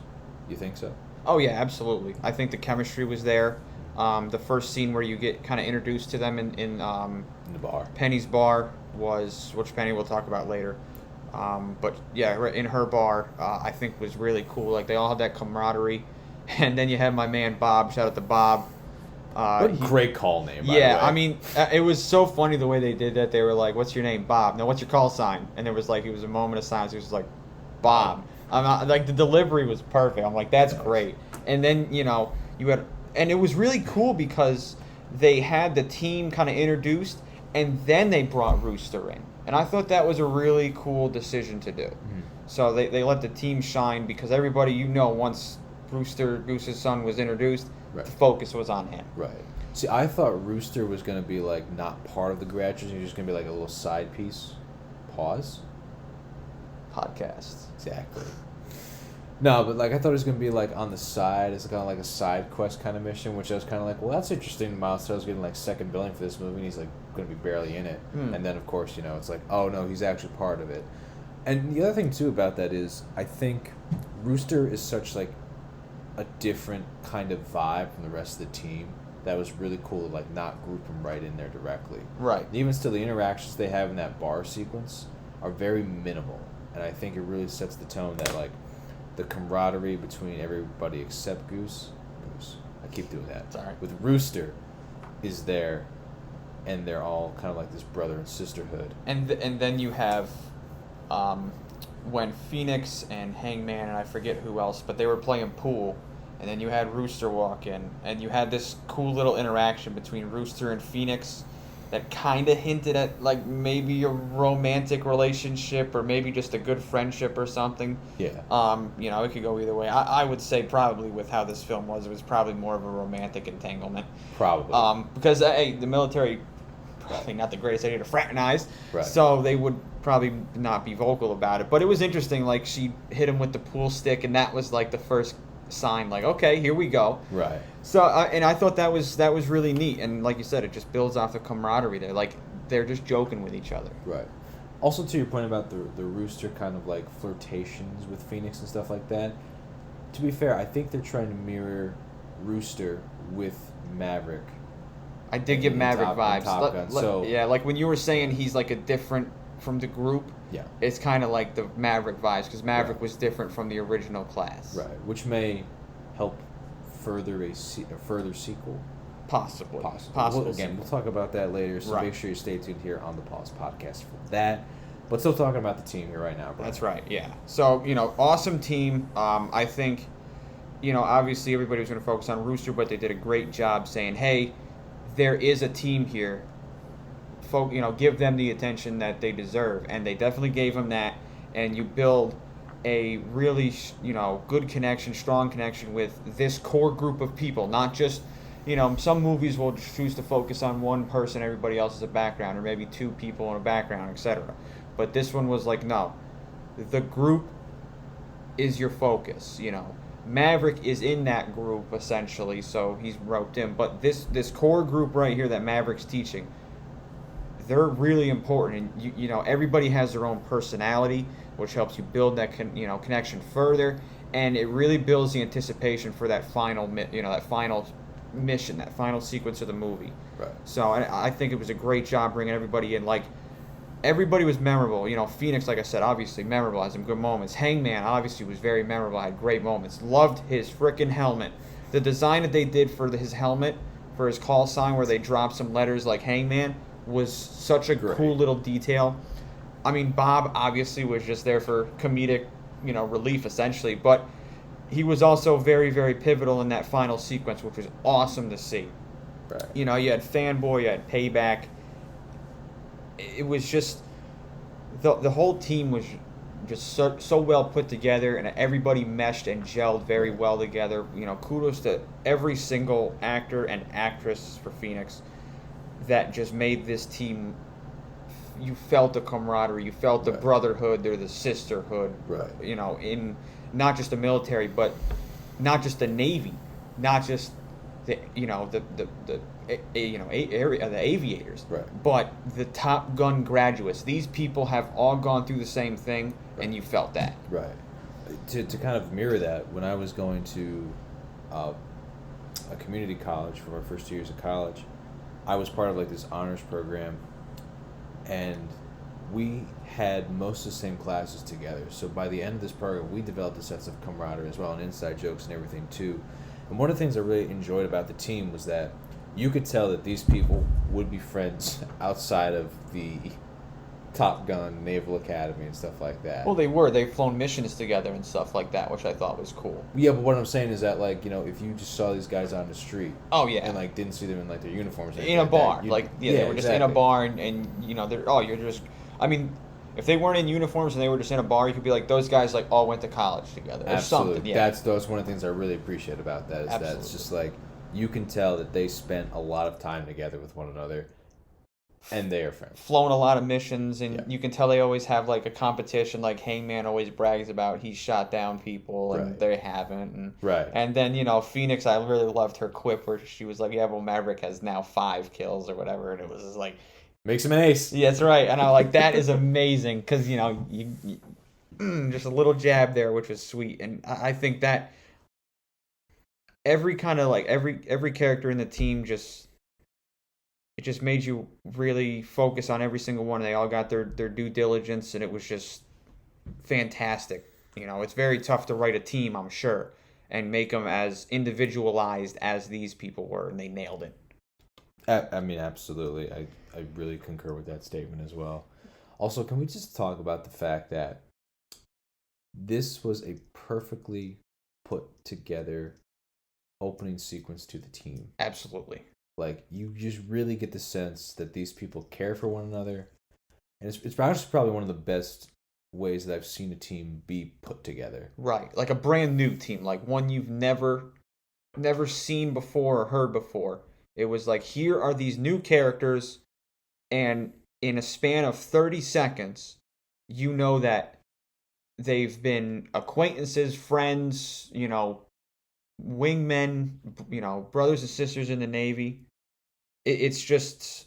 You think so? Oh yeah, absolutely. I think the chemistry was there. The first scene where you get kind of introduced to them in the bar. Penny's bar which Penny we'll talk about later. But yeah, in her bar, I think was really cool. Like they all had that camaraderie, and then you have my man Bob. Shout out to Bob. What a great call name. By the way. I mean, it was so funny the way they did that. They were like, "What's your name, Bob? No, what's your call sign?" And it was a moment of silence. He was like, "Bob." Like the delivery was perfect. I'm like, "That's great." And then you had, and it was really cool because they had the team kind of introduced, and then they brought Rooster in. And I thought that was a really cool decision to do. Mm-hmm. So they let the team shine because everybody, once Rooster Goose's son was introduced, right, the focus was on him. Right. See, I thought Rooster was going to be not part of the graduates. He was just going to be a little side piece. Pause. Podcast. Exactly. No, but I thought it was going to be on the side. It's kind of a side quest kind of mission, which I was kind of well, that's interesting. Miles Teller's getting second billing for this movie, and he's going to be barely in it. And then of course, it's oh no, he's actually part of it. And the other thing too about that is I think Rooster is such a different kind of vibe from the rest of the team that was really cool to not group him right in there directly. Right. And even still, the interactions they have in that bar sequence are very minimal, and I think it really sets the tone that the camaraderie between everybody except Goose. I keep doing that. Sorry. With Rooster is there, and they're all kind of like this brother and sisterhood. And then you have when Phoenix and Hangman and I forget who else, but they were playing pool, and then you had Rooster walk in, and you had this cool little interaction between Rooster and Phoenix that kind of hinted at like maybe a romantic relationship or maybe just a good friendship or something. Yeah. You know, it could go either way. I would say probably with how this film was, it was probably more of a romantic entanglement. Probably. Because hey, the military probably not the greatest idea to fraternize, Right. so they would probably not be vocal about it. But it was interesting. Like she hit him with the pool stick, and that was like the first sign. Like okay, here we go. Right. So, and I thought that was really neat, and like you said, it just builds off the camaraderie there. Like they're just joking with each other. Right. Also, to your point about the Rooster kind of like flirtations with Phoenix and stuff like that. To be fair, I think they're trying to mirror Rooster with Maverick. I did get Maverick vibes. Top Gun. So yeah, like when you were saying he's like a different from the group. Yeah. It's kind of like the Maverick vibes because Maverick Right. was different from the original class. Right, which may help further a further sequel. Possibly. Possible. We'll talk about that later, so Right. make sure you stay tuned here on the Pause Podcast for that. But still talking about the team here right now, Brian. That's right, yeah. So, awesome team. I think, obviously everybody was going to focus on Rooster, but they did a great job saying, hey, there is a team here. Give them the attention that they deserve. And they definitely gave them that. And you build a really, good connection, strong connection with this core group of people, not just, some movies will choose to focus on one person, everybody else is a background, or maybe two people in a background, etc. But this one was like, no, the group is your focus, Maverick is in that group, essentially, so he's roped in. But this core group right here that Maverick's teaching, they're really important. And, everybody has their own personality, which helps you build that connection further. And it really builds the anticipation for that final, that final mission, that final sequence of the movie. Right. So I think it was a great job bringing everybody in. Like, everybody was memorable. Phoenix, like I said, obviously memorable, had some good moments. Hangman, obviously, was very memorable, had great moments. Loved his freaking helmet. The design that they did for his helmet, for his call sign where they dropped some letters like Hangman, was such a cool little detail. I mean, Bob obviously was just there for comedic, relief, essentially. But he was also very, very pivotal in that final sequence, which was awesome to see. Right. You had Fanboy, you had Payback. It was just the whole team was just so well put together, and everybody meshed and gelled very well together. Kudos to every single actor and actress for Phoenix that just made this team. You felt the camaraderie, you felt the brotherhood, or the sisterhood. Right. In not just the military, but not just the Navy, not just the aviators, right. but the Top Gun graduates. These people have all gone through the same thing, and you felt that. Right. To kind of mirror that, when I was going to a community college for my first 2 years of college, I was part of like this honors program, and we had most of the same classes together. So by the end of this program, we developed a sense of camaraderie as well, and inside jokes and everything too. And one of the things I really enjoyed about the team was that you could tell that these people would be friends outside of the Top Gun Naval Academy and stuff like that. Well, they were. They've flown missions together and stuff like that, which I thought was cool. Yeah, but what I'm saying is that, like, if you just saw these guys on the street, oh yeah, and like didn't see them in like their uniforms, in a bar, they were just in a bar, and you're just. I mean, if they weren't in uniforms and they were just in a bar, you could be like, those guys like all went to college together or Absolutely. something. Yeah, That's one of the things I really appreciate about that. Is Absolutely. that it's just like you can tell that they spent a lot of time together with one another, and they are friends. Flown a lot of missions, and Yeah. you can tell they always have like a competition. Like Hangman always brags about he's shot down people, and Right. they haven't. And, Right. And then Phoenix, I really loved her quip where she was like, "Yeah, well, Maverick has now 5 kills or whatever," and it was just like, Makes him an ace. yeah, that's right. And I like that is amazing because you just a little jab there, which was sweet. And I think that every kind of like every character in the team just made you really focus on every single one. They all got their due diligence, and it was just fantastic. It's very tough to write a team, I'm sure, and make them as individualized as these people were, and they nailed it. I mean, absolutely. I really concur with that statement as well. Also, can we just talk about the fact that this was a perfectly put together opening sequence to the team? Absolutely. Like, you just really get the sense that these people care for one another. And it's probably one of the best ways that I've seen a team be put together. Right. Like a brand new team, like one you've never seen before or heard before. It was like, here are these new characters, and in a span of 30 seconds, you know that they've been acquaintances, friends, wingmen, brothers and sisters in the Navy. It's just,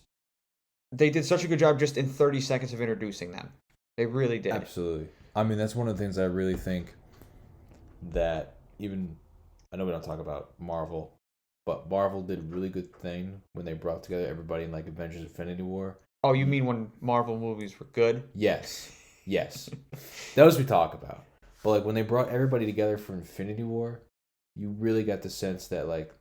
they did such a good job just in 30 seconds of introducing them. They really did. Absolutely. I mean, that's one of the things I really think that even, I know we don't talk about Marvel, but Marvel did a really good thing when they brought together everybody in like Avengers Infinity War. Oh, you mean when Marvel movies were good? Yes. Those we talk about. But like when they brought everybody together for Infinity War, you really got the sense that like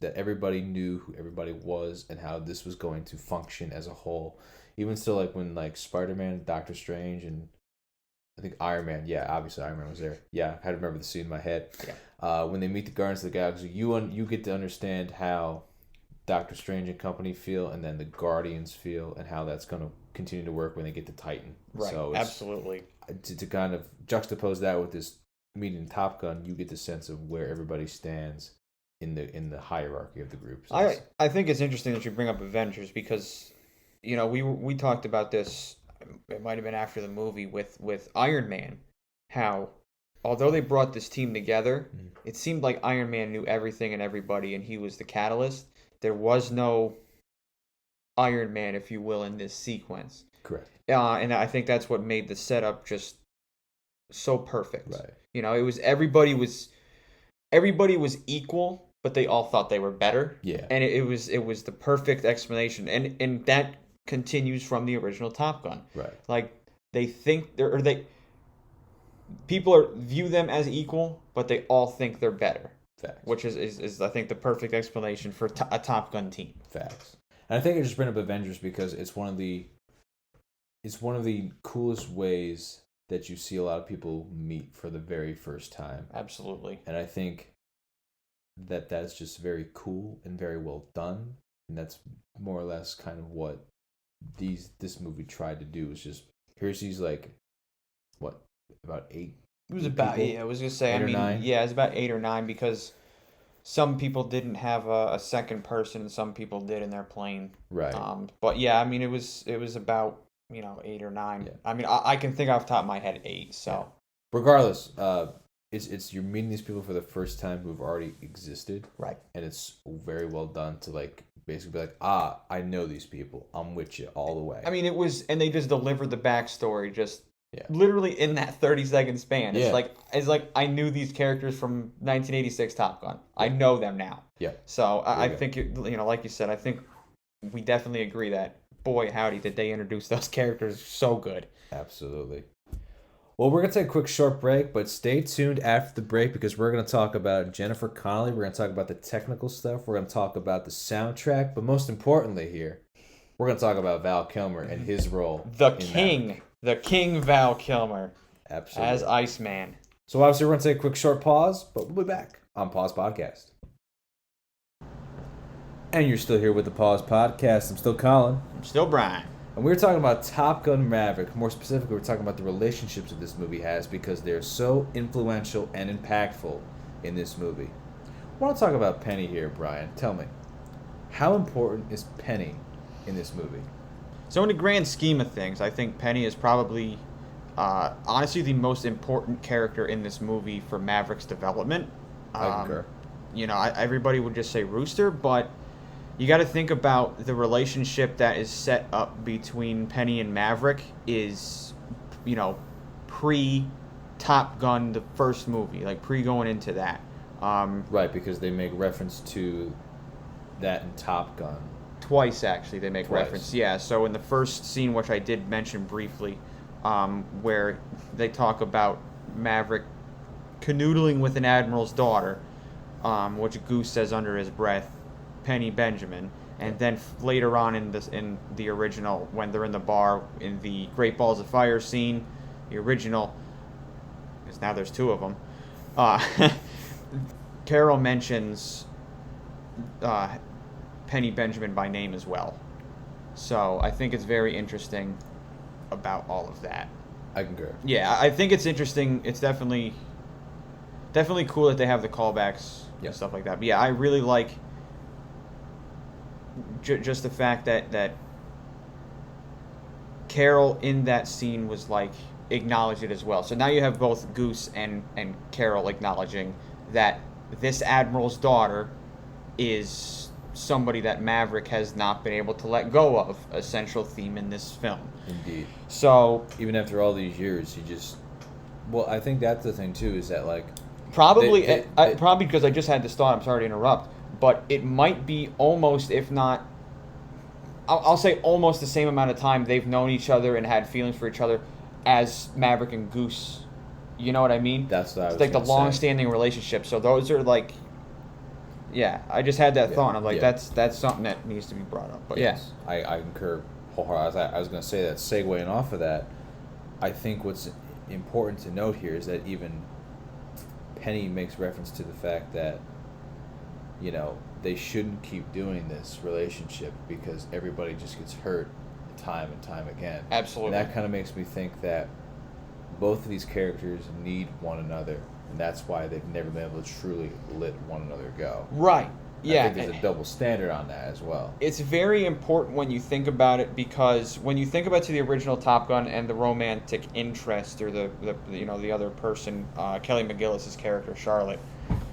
that everybody knew who everybody was and how this was going to function as a whole. Even still, like when like Spider-Man, Doctor Strange, and I think Iron Man. Yeah, obviously Iron Man was there. Yeah, I had to remember the scene in my head. Yeah. When they meet the Guardians of the Galaxy, you get to understand how Doctor Strange and company feel, and then the Guardians feel, and how that's going to continue to work when they get to Titan. Right. So absolutely. To kind of juxtapose that with this meeting Top Gun, you get the sense of where everybody stands in the hierarchy of the groups. I think it's interesting that you bring up Avengers because, we talked about this. It might have been after the movie with Iron Man, how although they brought this team together, it seemed like Iron Man knew everything and everybody, and he was the catalyst. There was no Iron Man, if you will, in this sequence. Correct. And I think that's what made the setup just so perfect. Right. It was everybody was equal, but they all thought they were better. Yeah. And it was the perfect explanation, and that continues from the original Top Gun. Right. Like they think people view them as equal, but they all think they're better. Facts. Which is I think the perfect explanation for a Top Gun team. Facts. And I think I just bring up Avengers because it's one of the coolest ways that you see a lot of people meet for the very first time. Absolutely. And I think that that's just very cool and very well done. And that's more or less kind of what this movie tried to do. Is just, here's these like, what, about 8? It was about, people? Yeah, I was going to say, 8 or 9? Yeah, it was about 8 or 9 because some people didn't have a second person and some people did in their plane. Right. But yeah, I mean, it was about, 8 or 9. Yeah. I mean, I can think off the top of my head 8, so. Yeah. Regardless, it's you're meeting these people for the first time who've already existed. Right. And it's very well done to like basically be like, I know these people. I'm with you all the way. I mean, it was, and they just delivered the backstory just literally in that 30-second span. It's like I knew these characters from 1986 Top Gun. I know them now. Yeah. So I think, like you said, I think we definitely agree that, boy, howdy, did they introduce those characters so good. Absolutely. Well, we're going to take a quick short break, but stay tuned after the break because we're going to talk about Jennifer Connelly. We're going to talk about the technical stuff. We're going to talk about the soundtrack. But most importantly here, we're going to talk about Val Kilmer and his role. The King Val Kilmer. Absolutely. As Iceman. So obviously we're going to take a quick short pause, but we'll be back on Pause Podcast. And you're still here with the Pause Podcast. I'm still Colin. I'm still Brian. And we're talking about Top Gun Maverick. More specifically, we're talking about the relationships that this movie has because they're so influential and impactful in this movie. I want to talk about Penny here, Brian. Tell me, how important is Penny in this movie? So in the grand scheme of things, I think Penny is probably, honestly, the most important character in this movie for Maverick's development. I concur. Everybody would just say Rooster, but you got to think about the relationship that is set up between Penny and Maverick is, pre-Top Gun, the first movie, like pre-going into that. Right, because they make reference to that in Top Gun. Twice, actually, they make reference. Yeah, so in the first scene, which I did mention briefly, where they talk about Maverick canoodling with an admiral's daughter, which Goose says under his breath, Penny Benjamin. And then later on in the original, when they're in the bar in the Great Balls of Fire scene, the original, because now there's two of them, Carol mentions Penny Benjamin by name as well. So I think it's very interesting about all of that. I concur. Yeah, I think it's interesting. It's definitely cool that they have the callbacks and stuff like that. But yeah, I really like just the fact that Carol in that scene was like acknowledged it as well. So now you have both Goose and Carol acknowledging that this admiral's daughter is somebody that Maverick has not been able to let go of, a central theme in this film. Indeed. So even after all these years, I think that's the thing too, is that like probably probably because I just had this thought, I'm sorry to interrupt, but it might be almost, if not, I'll say almost the same amount of time they've known each other and had feelings for each other as Maverick and Goose. You know what I mean? That's what I was It's like the gonna say. long-standing relationship. So those are like, yeah, I just had that thought. And I'm like, yeah. that's something that needs to be brought up. But yes, I concur wholeheartedly. I was going to say that, segueing off of that, I think what's important to note here is that even Penny makes reference to the fact that, they shouldn't keep doing this relationship because everybody just gets hurt time and time again. Absolutely. And that kind of makes me think that both of these characters need one another, and that's why they've never been able to truly let one another go. Right. Yeah. I think there's a double standard on that as well. It's very important when you think about it, because when you think about the original Top Gun and the romantic interest, or the other person, Kelly McGillis's character Charlotte,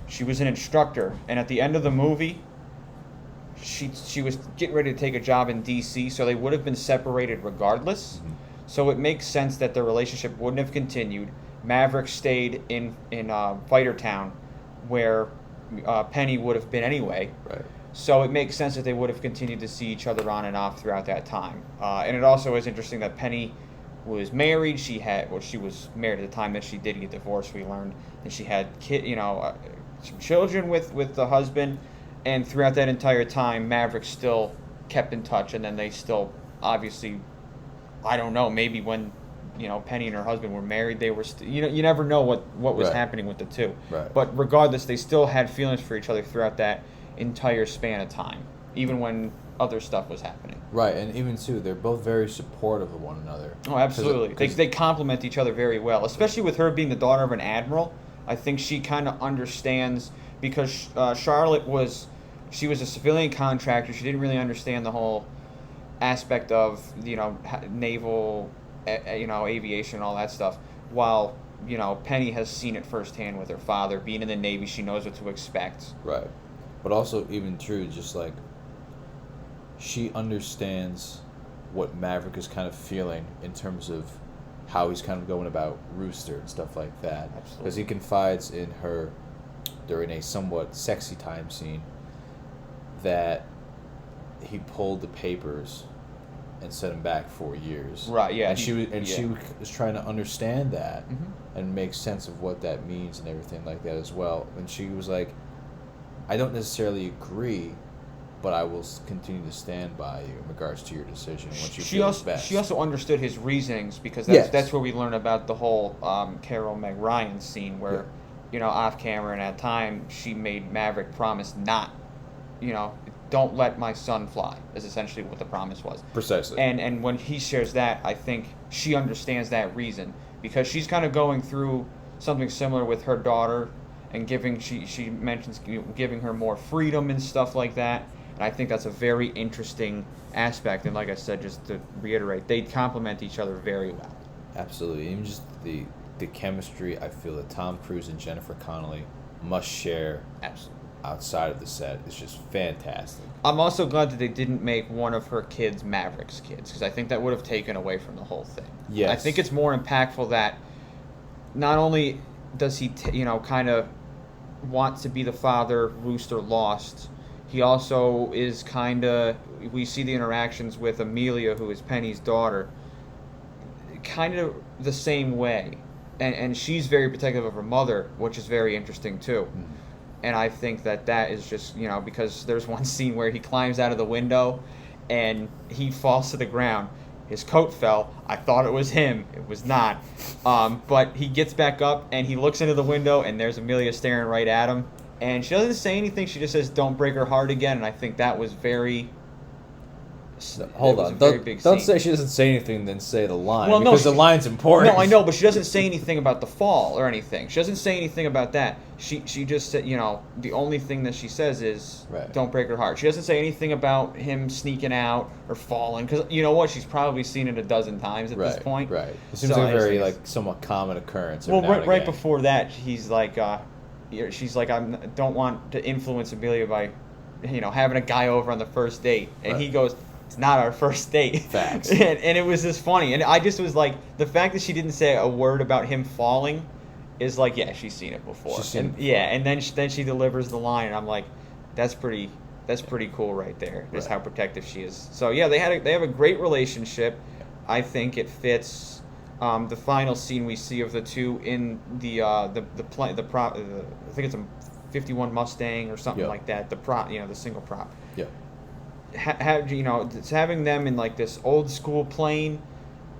she was an instructor, and at the end of the movie, she was getting ready to take a job in D.C., so they would have been separated regardless. Mm-hmm. So it makes sense that their relationship wouldn't have continued. Maverick stayed in Fighter Town, where Penny would have been anyway. Right. So it makes sense that they would have continued to see each other on and off throughout that time. And it also is interesting that Penny was married. She was married at the time that she did get divorced, we learned, and she had some children with the husband. And throughout that entire time, Maverick still kept in touch, and then they still obviously, I don't know, maybe when Penny and her husband were married, they were you never know what was Right. happening with the two. Right. But regardless, they still had feelings for each other throughout that entire span of time, even when other stuff was happening. Right, and even too, they're both very supportive of one another. Oh, absolutely. They complement each other very well, especially with her being the daughter of an admiral. I think she kind of understands, because Charlotte was a civilian contractor. She didn't really understand the whole aspect of naval, aviation and all that stuff. While Penny has seen it firsthand with her father being in the Navy. She knows what to expect. Right, but also even true, just like she understands what Maverick is kind of feeling in terms of how he's kind of going about Rooster and stuff like that. Absolutely. Because he confides in her during a somewhat sexy time scene that he pulled the papers and set him back 4 years. Right. Yeah. And she was trying to understand that Mm-hmm. and make sense of what that means and everything like that as well. And she was like, I don't necessarily agree, but I will continue to stand by you in regards to your decision once you feel it's best. She also understood his reasonings, because that's where we learn about the whole Carol Meg Ryan scene where, off camera and at time, she made Maverick promise not, don't let my son fly, is essentially what the promise was. Precisely. And when he shares that, I think she understands that reason, because she's kind of going through something similar with her daughter, and she mentions giving her more freedom and stuff like that. And I think that's a very interesting aspect. And like I said, just to reiterate, they complement each other very well. Absolutely. Even just the chemistry I feel that Tom Cruise and Jennifer Connelly must share Absolutely. outside of the set is just fantastic. I'm also glad that they didn't make one of her kids Maverick's kids, because I think that would have taken away from the whole thing. Yes. I think it's more impactful that not only does he, kind of want to be the father Rooster lost, he also is kind of, we see the interactions with Amelia, who is Penny's daughter, kind of the same way. And she's very protective of her mother, which is very interesting too. And I think that is just, because there's one scene where he climbs out of the window and he falls to the ground. His coat fell. I thought it was him. It was not. But he gets back up and he looks into the window and there's Amelia staring right at him. And she doesn't say anything. She just says, "Don't break her heart again." And I think that was very... Hold on. Don't say she doesn't say anything, then say the line. Well, no, because the line's important. No, I know, but she doesn't say anything about the fall or anything. She doesn't say anything about that. She just said, the only thing that she says is, Right. "Don't break her heart." She doesn't say anything about him sneaking out or falling, because you know what? She's probably seen it a dozen times at this point. Right. It seems like a very somewhat common occurrence. Well, right before that, he's like, she's like, "I don't want to influence Amelia by, having a guy over on the first date," and Right. he goes, "It's not our first date." Facts. and it was just funny. And I just was like, the fact that she didn't say a word about him falling is like, yeah, she's seen it before. She's seen it before. Yeah, and then she delivers the line, and I'm like, that's pretty cool right there. Just Right. how protective she is. So yeah, they have a great relationship. I think it fits. The final scene we see of the two in the prop. I think it's a '51 Mustang or something like that. The prop, the single prop. Yeah. It's having them in like this old school plane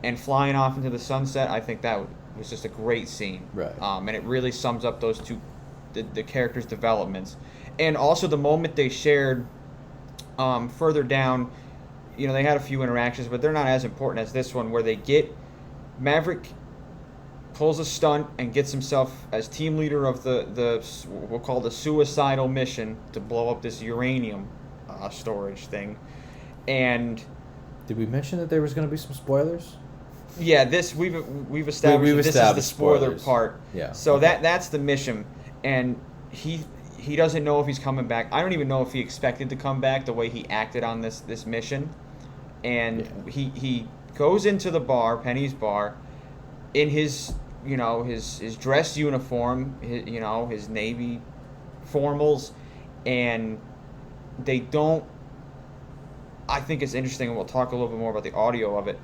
and flying off into the sunset. I think that was just a great scene. Right. And it really sums up those two, the characters' developments, and also the moment they shared. Further down, they had a few interactions, but they're not as important as this one, where they get Maverick pulls a stunt and gets himself as team leader of the we'll call the suicidal mission to blow up this uranium storage thing. And did we mention that there was going to be some spoilers? Yeah, we've established this is the spoiler spoilers. part. Yeah. So okay. that's the mission, and he doesn't know if he's coming back. I don't even know if he expected to come back the way he acted on this mission, and he goes into the bar, Penny's bar, in his his dress uniform, his Navy formals, and they don't. I think it's interesting, and we'll talk a little bit more about the audio of it,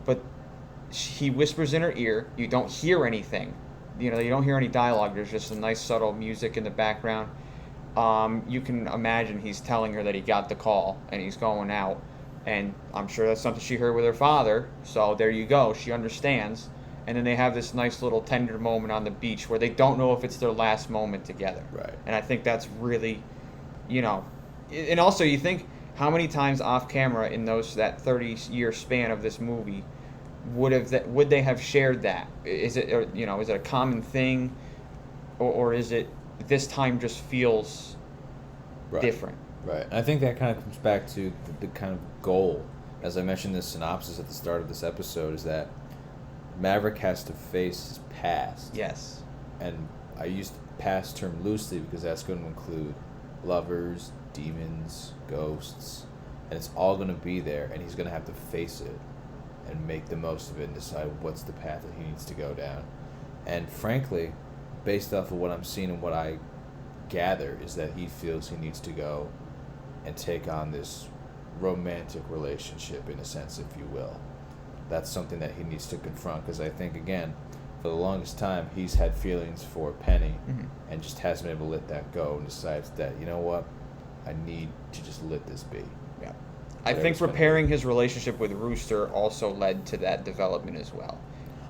but he whispers in her ear. You don't hear anything. You don't hear any dialogue. There's just some nice subtle music in the background. You can imagine he's telling her that he got the call and he's going out, and I'm sure that's something she heard with her father. So there you go. She understands. And then they have this nice little tender moment on the beach where they don't know if it's their last moment together. Right. And I think that's really, and also you think how many times off camera in that 30-year span of this movie would they have shared that? Is it is it a common thing, or is it this time just feels different? Right. And I think that kind of comes back to the kind of goal, as I mentioned in the synopsis at the start of this episode, is that Maverick has to face his past. Yes. And I use the past term loosely because that's going to include lovers, demons, ghosts, and it's all going to be there, and he's going to have to face it and make the most of it and decide what's the path that he needs to go down. And frankly, based off of what I'm seeing and what I gather, is that he feels he needs to go and take on this romantic relationship, in a sense, if you will. That's something that he needs to confront, because I think, again, for the longest time, he's had feelings for Penny and just hasn't been able to let that go, and decides that, you know what, I need to just let this be. Yeah. I think preparing his relationship with Rooster also led to that development as well.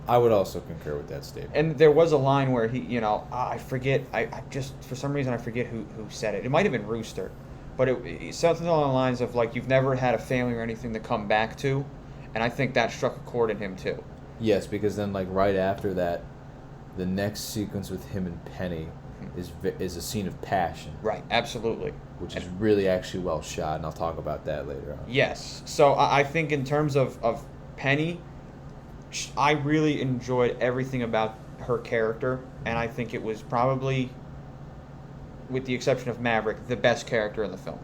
I would also concur with that statement. And there was a line where he, I forget, I just, for some reason, I forget who said it. It might have been Rooster, but it something along the lines of, like, you've never had a family or anything to come back to, and I think that struck a chord in him, too. Yes, because then, like, right after that, the next sequence with him and Penny is a scene of passion. Right, absolutely. Which is really actually well shot, and I'll talk about that later on. Yes. So I think in terms of Penny, I really enjoyed everything about her character, and I think it was probably, with the exception of Maverick, the best character in the film.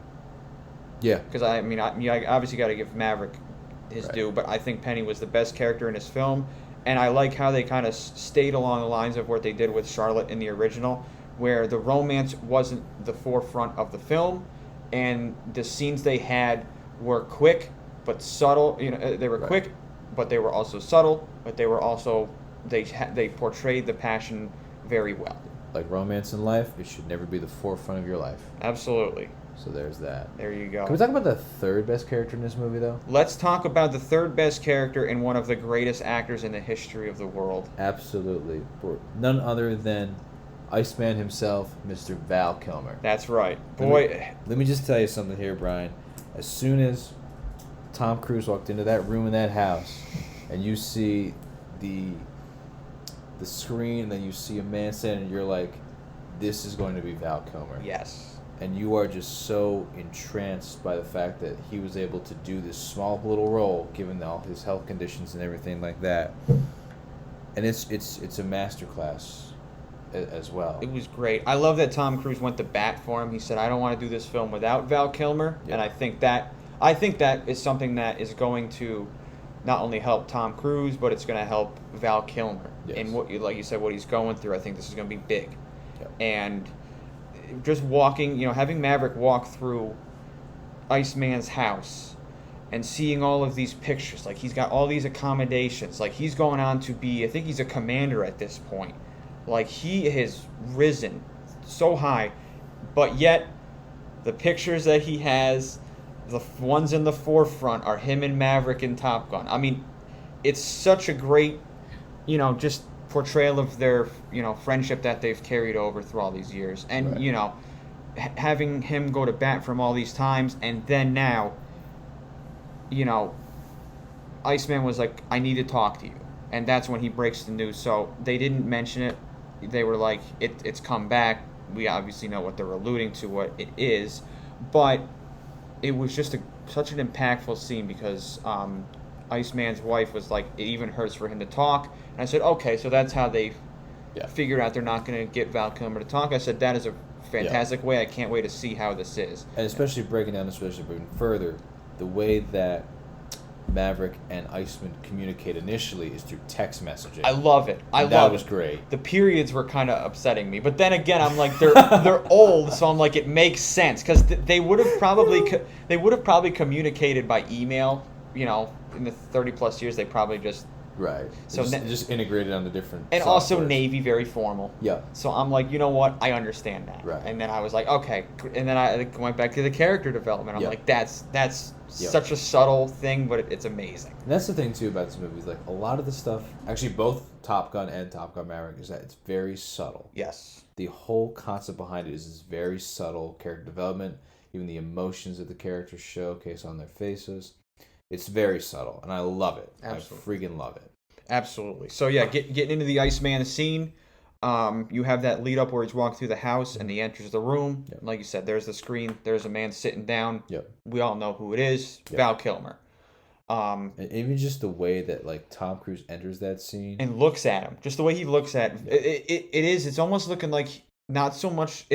Yeah. Because, I obviously got to give Maverick his due, but I think Penny was the best character in this film, and I like how they kind of stayed along the lines of what they did with Charlotte in the original, where the romance wasn't the forefront of the film, and the scenes they had were quick but subtle. They were quick, but they were also subtle. But they were also they portrayed the passion very well. like romance in life, it should never be the forefront of your life. Absolutely. So there's that. There you go. Can we talk about the third best character in this movie, though? Let's talk about the third best character and one of the greatest actors in the history of the world. Absolutely. For none other than Iceman himself, Mr. Val Kilmer. That's right. Boy. Let me just tell you something here, Brian. As soon as Tom Cruise walked into that room in that house, and you see the screen, and then you see a man standing, and you're like, this is going to be Val Kilmer. Yes. And you are just so entranced by the fact that he was able to do this small little role, given all his health conditions and everything like that. And it's a masterclass as well. It was great. I love that Tom Cruise went to bat for him. He said, "I don't want to do this film without Val Kilmer," Yeah. and I think that is something that is going to not only help Tom Cruise, but it's going to help Val Kilmer. Yes. And like you said, what he's going through, I think this is going to be big. Yep. And just walking, having Maverick walk through Iceman's house and seeing all of these pictures, like he's got all these accommodations, like he's going on to be, I think he's a commander at this point. Like he has risen so high, but yet the pictures that he has, the ones in the forefront are him and Maverick in Top Gun. I mean, it's such a great, just portrayal of their, friendship that they've carried over through all these years. And, Right. Having him go to bat from all these times, and then now, Iceman was like, I need to talk to you. And that's when he breaks the news. So they didn't mention it. They were like, it's come back. We obviously know what they're alluding to, what it is. But it was just such an impactful scene because Iceman's wife was like, it even hurts for him to talk. And I said, okay, so that's how they figured out they're not going to get Val Kilmer to talk. I said, that is a fantastic way. I can't wait to see how this is. And especially breaking down this relationship even further, the way that Maverick and Iceman communicate initially is through text messaging. I love it. That was great. The periods were kind of upsetting me, but then again, I'm like, they're old, so I'm like, it makes sense because they would have probably communicated by email. In the 30 plus years, they probably just Right. So just integrated on the different and also softwares. Navy, very formal. Yeah. So I'm like, you know what? I understand that. Right. And then I was like, okay. And then I went back to the character development. I'm Yeah. like, that's Yeah. such a subtle thing, but it's amazing. And that's the thing too about this movie is like a lot of the stuff, actually both Top Gun and Top Gun Maverick, is that it's very subtle. Yes. The whole concept behind it is this very subtle character development. Even the emotions that the characters showcase on their faces, it's very subtle, and I love it. Absolutely. I freaking love it. Absolutely. So yeah, getting into the Iceman scene, you have that lead up where he's walking through the house and he enters the room. Yep. Like you said, there's the screen. There's a man sitting down. Yep. We all know who it is. Yep. Val Kilmer. And even just the way that like Tom Cruise enters that scene And looks at him. Just the way he looks at him. It's almost looking like not so much.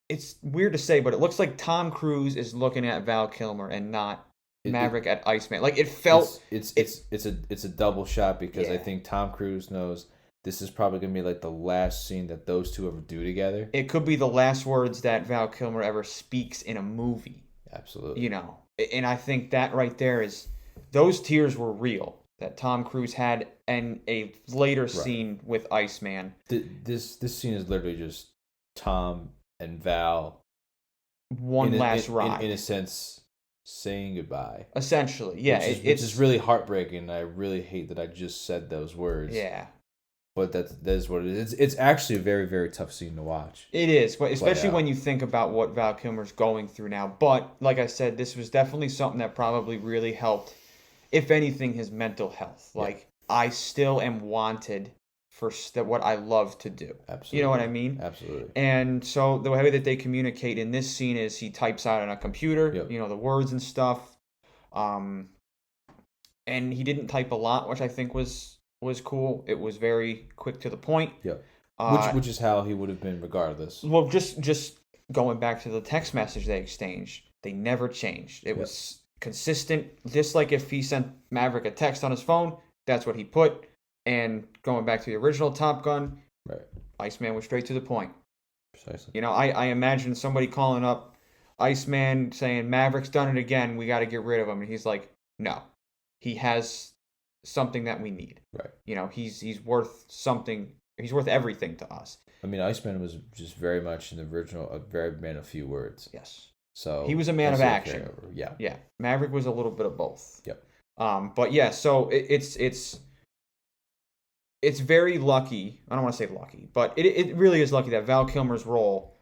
It's weird to say, but it looks like Tom Cruise is looking at Val Kilmer and not Maverick at Iceman. Like it felt. It's a double shot because I Yeah. think Tom Cruise knows this is probably gonna be like the last scene that those two ever do together. It could be the last words that Val Kilmer ever speaks in a movie. Absolutely. And I think that right there is those tears were real that Tom Cruise had in a later scene with Iceman. This scene is literally just Tom and Val One last ride. in a sense, saying goodbye. Essentially, yeah. Which is really heartbreaking. And I really hate that I just said those words. Yeah. But that is what it is. It's actually a very, very tough scene to watch. It is, but especially out. when you think about what Val Kilmer's going through now. But like I said, this was definitely something that probably really helped, if anything, his mental health. Yeah. Like I still am wanted for what I love to do. Absolutely. You know what I mean? Absolutely. And so the way that they communicate in this scene is he types out on a computer, Yep. the words and stuff. And he didn't type a lot, which I think was cool. It was very quick to the point. Yeah. Uh, Which is how he would have been regardless. Well, just going back to the text message they exchanged, they never changed. It was consistent. Just like if he sent Maverick a text on his phone, that's what he put. And going back to the original Top Gun, Right. Iceman was straight to the point. Precisely. I imagine somebody calling up Iceman saying, Maverick's done it again, we got to get rid of him. And he's like, no, he has something that we need. Right. He's worth something He's worth everything to us. I mean, Iceman was just very much in the original, a very man of few words. Yes. So he was a man of action. Yeah. Yeah. Maverick was a little bit of both. Yep. But yeah, so it's very lucky. I don't want to say lucky, but it really is lucky that Val Kilmer's role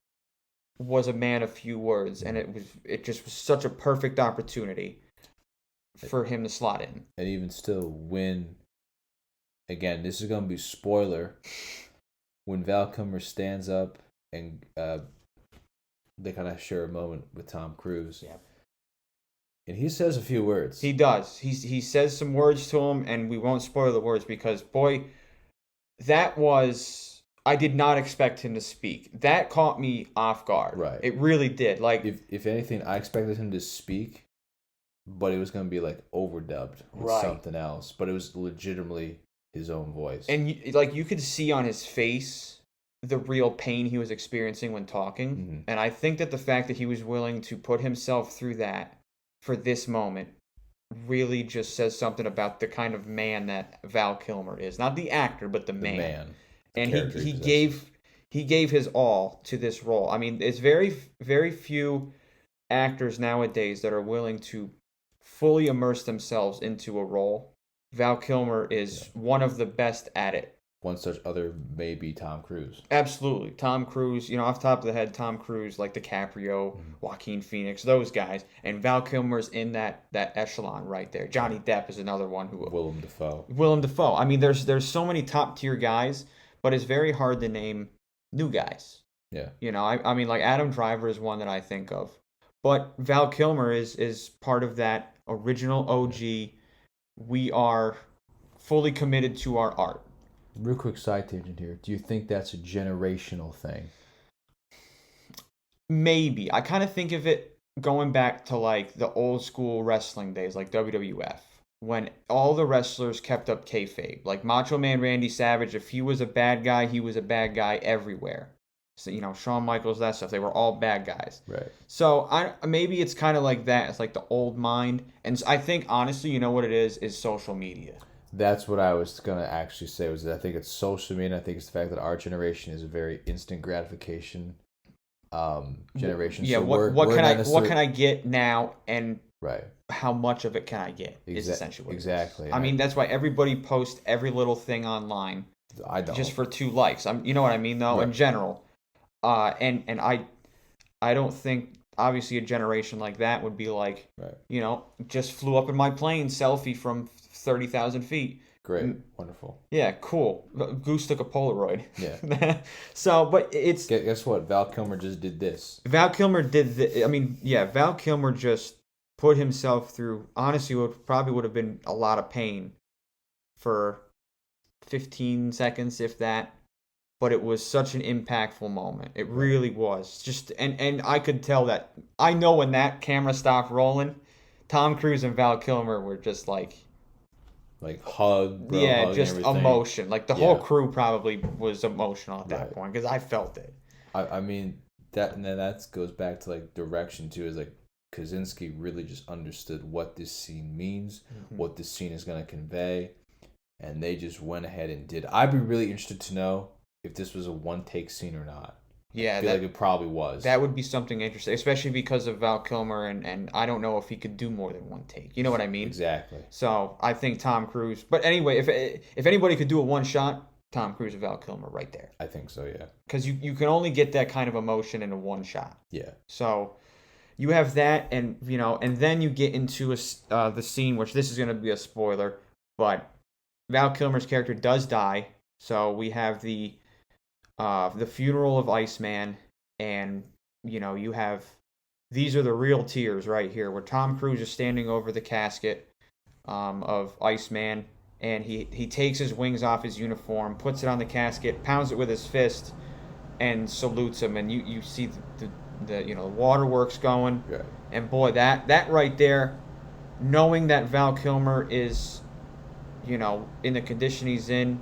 was a man of few words, and it just was such a perfect opportunity for him to slot in. And even still, when, again, this is going to be spoiler, when Val Kilmer stands up and they kind of share a moment with Tom Cruise. Yeah. And he says a few words. He does. He says some words to him, and we won't spoil the words because, boy, I did not expect him to speak. That caught me off guard. Right. It really did. Like, if anything, I expected him to speak, but it was going to be like overdubbed with something else. But it was legitimately his own voice. And you could see on his face the real pain he was experiencing when talking. Mm-hmm. And I think that the fact that he was willing to put himself through that for this moment really just says something about the kind of man that Val Kilmer is. Not the actor, but the man. And he gave his all to this role. I mean, it's very, very few actors nowadays that are willing to fully immerse themselves into a role. Val Kilmer is one of the best at it. One such other may be Tom Cruise. Absolutely. Tom Cruise, off the top of the head, Tom Cruise, like DiCaprio, Joaquin Phoenix, those guys. And Val Kilmer's in that echelon right there. Johnny Depp is another one who... Willem Dafoe. I mean, there's so many top-tier guys, but it's very hard to name new guys. Yeah. I mean, like Adam Driver is one that I think of. But Val Kilmer is part of that original OG. We are fully committed to our art. Real quick side tangent here. Do you think that's a generational thing? Maybe. I kind of think of it going back to like the old school wrestling days, like WWF, when all the wrestlers kept up kayfabe. Like Macho Man Randy Savage, if he was a bad guy, he was a bad guy everywhere. So, Shawn Michaels, that stuff, they were all bad guys. Right. So maybe it's kind of like that. It's like the old mind. And I think, honestly, you know what it is social media. That's what I was going to actually say, was that I think it's social media, and I think it's the fact that our generation is a very instant gratification generation. Yeah, so what can I get now, and right, how much of it can I get is essentially what exactly. I mean, that's why everybody posts every little thing online. I don't. Just for 2 likes. You know what I mean, though, in general. And I don't think, obviously, a generation like that would be like, just flew up in my plane, selfie from 30,000 feet. Great. Wonderful. Yeah, cool. Goose took a Polaroid. Yeah. So, but it's... Guess what? Val Kilmer just did this. Val Kilmer Val Kilmer just put himself through, honestly, what probably would have been a lot of pain for 15 seconds, if that. But it was such an impactful moment. It really was. Just and I could tell that. I know when that camera stopped rolling, Tom Cruise and Val Kilmer were just like hug, bro, yeah, hug just and everything. Emotion. Like the whole crew probably was emotional at that point because I felt it. I mean that goes back to like direction too. Is like Kaczynski really just understood what this scene means, what this scene is going to convey, and they just went ahead and did. I'd be really interested to know if this was a one-take scene or not. Yeah, I feel like it probably was. That would be something interesting, especially because of Val Kilmer, and I don't know if he could do more than one take. You know what I mean? Exactly. So I think Tom Cruise. But anyway, if anybody could do a one shot, Tom Cruise and Val Kilmer right there. I think so, yeah. Because you can only get that kind of emotion in a one shot. Yeah. So you have that, and and then you get into the scene, which this is going to be a spoiler, but Val Kilmer's character does die. So we have the funeral of Iceman, and you have, these are the real tears right here, where Tom Cruise is standing over the casket of Iceman, and he takes his wings off his uniform, puts it on the casket, pounds it with his fist, and salutes him, and you see the waterworks going, right. And boy, that right there, knowing that Val Kilmer is in the condition he's in,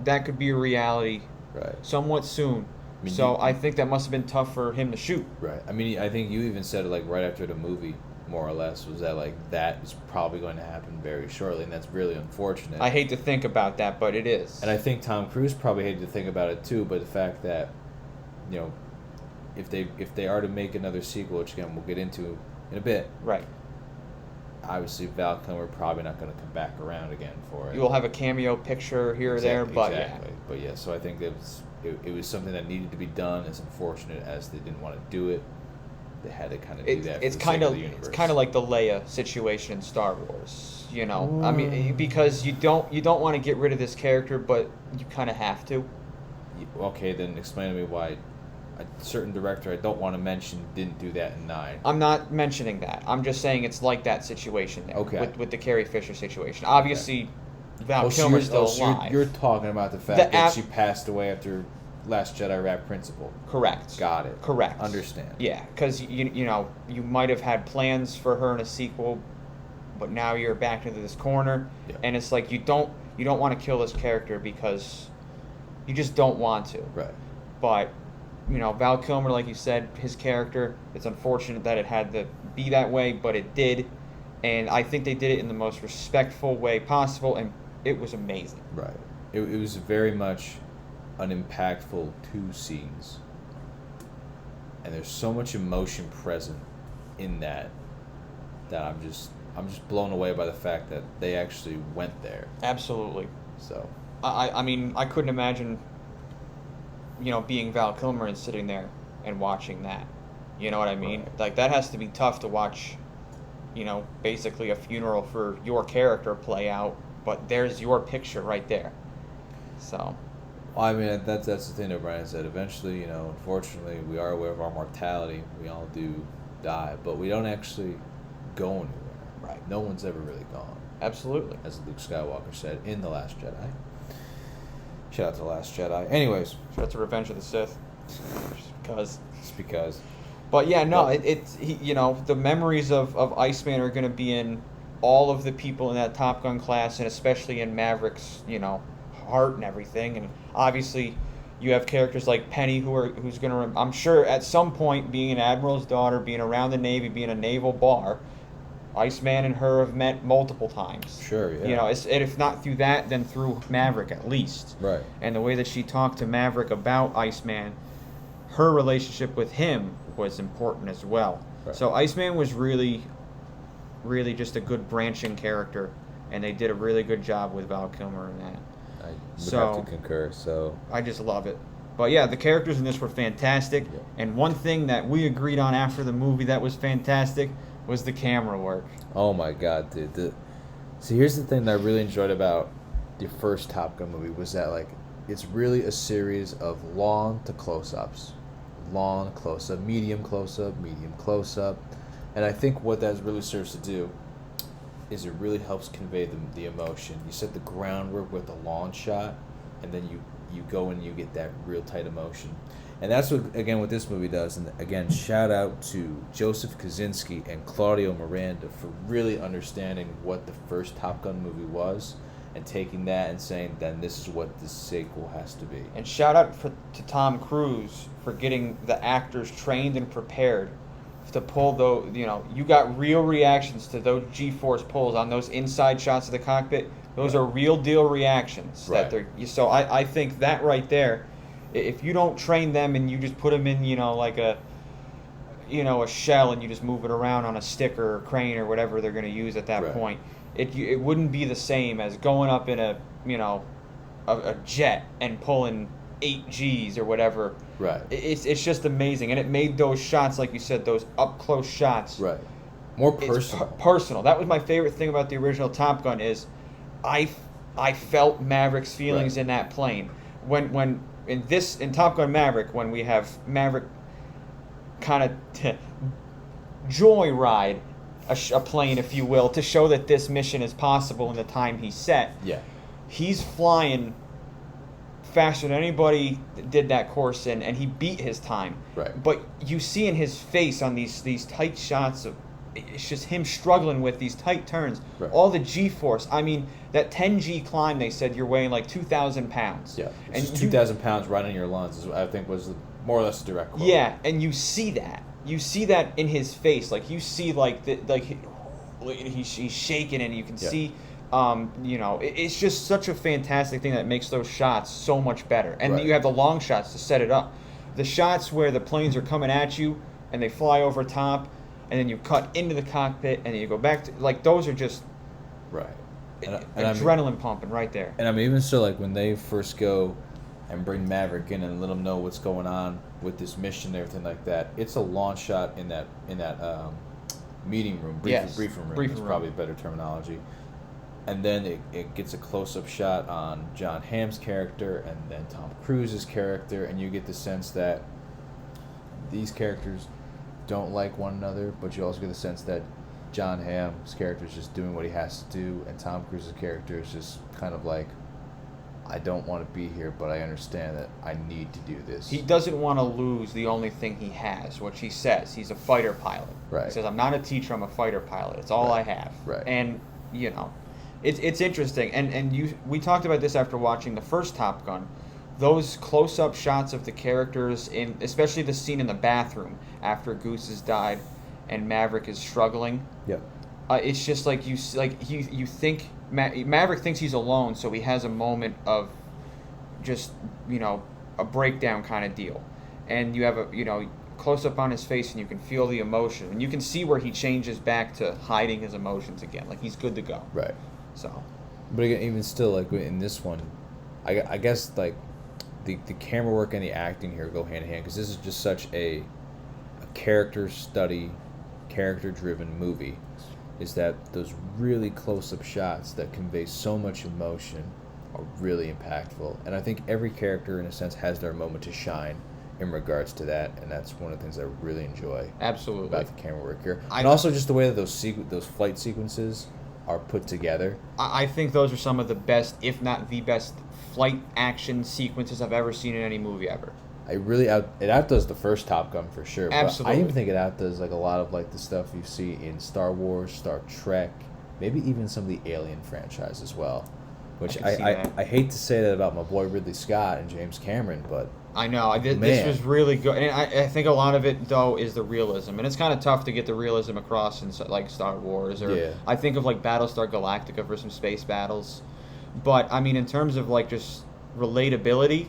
that could be a reality. Right. Somewhat soon. I mean, I think that must have been tough for him to shoot. Right. I mean, I think you even said it like right after the movie more or less, was that like that is probably going to happen very shortly, and that's really unfortunate. I hate to think about that, but it is. And I think Tom Cruise probably hated to think about it too, but the fact that, you know, if they are to make another sequel, which again we'll get into in a bit, right. Obviously, Val Kilmer probably not going to come back around again for it. You will have a cameo picture here or there, but exactly. But yeah, so I think it was something that needed to be done. As unfortunate as they didn't want to do it, they had to kind of do that. It's kind of like the Leia situation in Star Wars. You know, I mean, because you don't want to get rid of this character, but you kind of have to. Okay, then explain to me why a certain director I don't want to mention didn't do that in 9. I'm not mentioning that. I'm just saying it's like that situation there. Okay. With the Carrie Fisher situation. Obviously, Val Kilmer's still alive. You're talking about the fact that she passed away after Last Jedi rap principal. Correct. Got it. Correct. Understand. Yeah, because you know you might have had plans for her in a sequel, but now you're backed into this corner, and it's like you don't want to kill this character because you just don't want to. Right. But you know, Val Kilmer, like you said, his character, it's unfortunate that it had to be that way, but it did. And I think they did it in the most respectful way possible, and it was amazing. Right. It was very much an impactful 2 scenes. And there's so much emotion present in that I'm just blown away by the fact that they actually went there. Absolutely. So I mean, I couldn't imagine, you know, being Val Kilmer and sitting there and watching that. You know what I mean? Right. Like, that has to be tough to watch, you know, basically a funeral for your character play out, but there's your picture right there. So. Well, I mean, that's the thing that Brian said. Eventually, you know, unfortunately, we are aware of our mortality. We all do die, but we don't actually go anywhere. Right. No one's ever really gone. Absolutely. As Luke Skywalker said in The Last Jedi. Shout out to The Last Jedi. Anyways. Shout out to Revenge of the Sith. Just because. But yeah, no, you know, the memories of Iceman are going to be in all of the people in that Top Gun class, and especially in Maverick's, you know, heart and everything. And obviously, you have characters like Penny who's going to, I'm sure at some point, being an admiral's daughter, being around the Navy, being a naval bar, Iceman and her have met multiple times. Sure, yeah. You know, if not through that, then through Maverick at least. Right. And the way that she talked to Maverick about Iceman, her relationship with him was important as well. Right. So Iceman was really, really just a good branching character, and they did a really good job with Val Kilmer in that. I would have to concur, so. I just love it. But yeah, the characters in this were fantastic, and one thing that we agreed on after the movie that was fantastic was the camera work. Oh my God, dude. See, here's the thing that I really enjoyed about the first Top Gun movie was that, like, it's really a series of long to close-ups. Long close-up, medium close-up, medium close-up. And I think what that really serves to do is it really helps convey the emotion. You set the groundwork with a long shot, and then you go and you get that real tight emotion. And that's what this movie does. And again, shout out to Joseph Kosinski and Claudio Miranda for really understanding what the first Top Gun movie was and taking that and saying, then this is what the sequel has to be. And shout out to Tom Cruise for getting the actors trained and prepared to pull those, you know, you got real reactions to those G-force pulls on those inside shots of the cockpit. Those are real deal reactions. Right. So I think that right there, if you don't train them and you just put them in, you know, like a shell and you just move it around on a stick or a crane or whatever they're going to use at that point, it wouldn't be the same as going up in a jet and pulling 8 Gs or whatever. Right. It's just amazing, and it made those shots, like you said, those up close shots. Right. More personal. Personal. That was my favorite thing about the original Top Gun is, I felt Maverick's feelings in that plane. When in Top Gun Maverick, when we have Maverick kind of joyride a plane, if you will, to show that this mission is possible in the time he set. Yeah. He's flying faster than anybody did that course in, and he beat his time. Right. But you see in his face on these tight shots of, it's just him struggling with these tight turns. Right. All the G-force. I mean, that 10G climb, they said you're weighing like 2,000 pounds. Yeah. And just 2,000 pounds right in your lungs, I think was more or less a direct quote. Yeah, and you see that. you see that in his face. Like you see he's shaking, and you can see. It's just such a fantastic thing that makes those shots so much better. And you have the long shots to set it up. The shots where the planes are coming at you and they fly over top, and then you cut into the cockpit and then you go back to, like, those are just adrenaline pumping right there. And I mean, even so, like when they first go and bring Maverick in and let him know what's going on with this mission and everything like that, it's a long shot in that meeting room, briefing room. Is probably a better terminology. And then it gets a close-up shot on John Hamm's character and then Tom Cruise's character, and you get the sense that these characters don't like one another, but you also get the sense that John Hamm's character is just doing what he has to do, and Tom Cruise's character is just kind of like, I don't want to be here, but I understand that I need to do this. He doesn't want to lose the only thing he has, which he says. He's a fighter pilot. Right. He says, I'm not a teacher, I'm a fighter pilot. It's all I have. Right. And, it's interesting. And we talked about this after watching the first Top Gun. Those close-up shots of the characters, especially the scene in the bathroom after Goose has died and Maverick is struggling. Yep. It's just like you think Maverick thinks he's alone, so he has a moment of just a breakdown kind of deal, and you have a close up on his face, and you can feel the emotion, and you can see where he changes back to hiding his emotions again, like he's good to go. Right. So. But again, even still, like in this one, I guess like the camera work and the acting here go hand in hand, because this is just such a character study, character-driven movie, is that those really close-up shots that convey so much emotion are really impactful. And I think every character, in a sense, has their moment to shine in regards to that, and that's one of the things I really enjoy. Absolutely. About the camera work here. And also just the way that those flight sequences are put together. I think those are some of the best, if not the best, flight action sequences I've ever seen in any movie ever. It outdoes the first Top Gun for sure. Absolutely. But I even think it outdoes like a lot of like the stuff you see in Star Wars, Star Trek, maybe even some of the Alien franchise as well. Which I hate to say that about my boy Ridley Scott and James Cameron, but I know this was really good, and I think a lot of it though is the realism, and it's kind of tough to get the realism across in like Star Wars, or I think of like Battlestar Galactica for some space battles, but I mean in terms of like just relatability.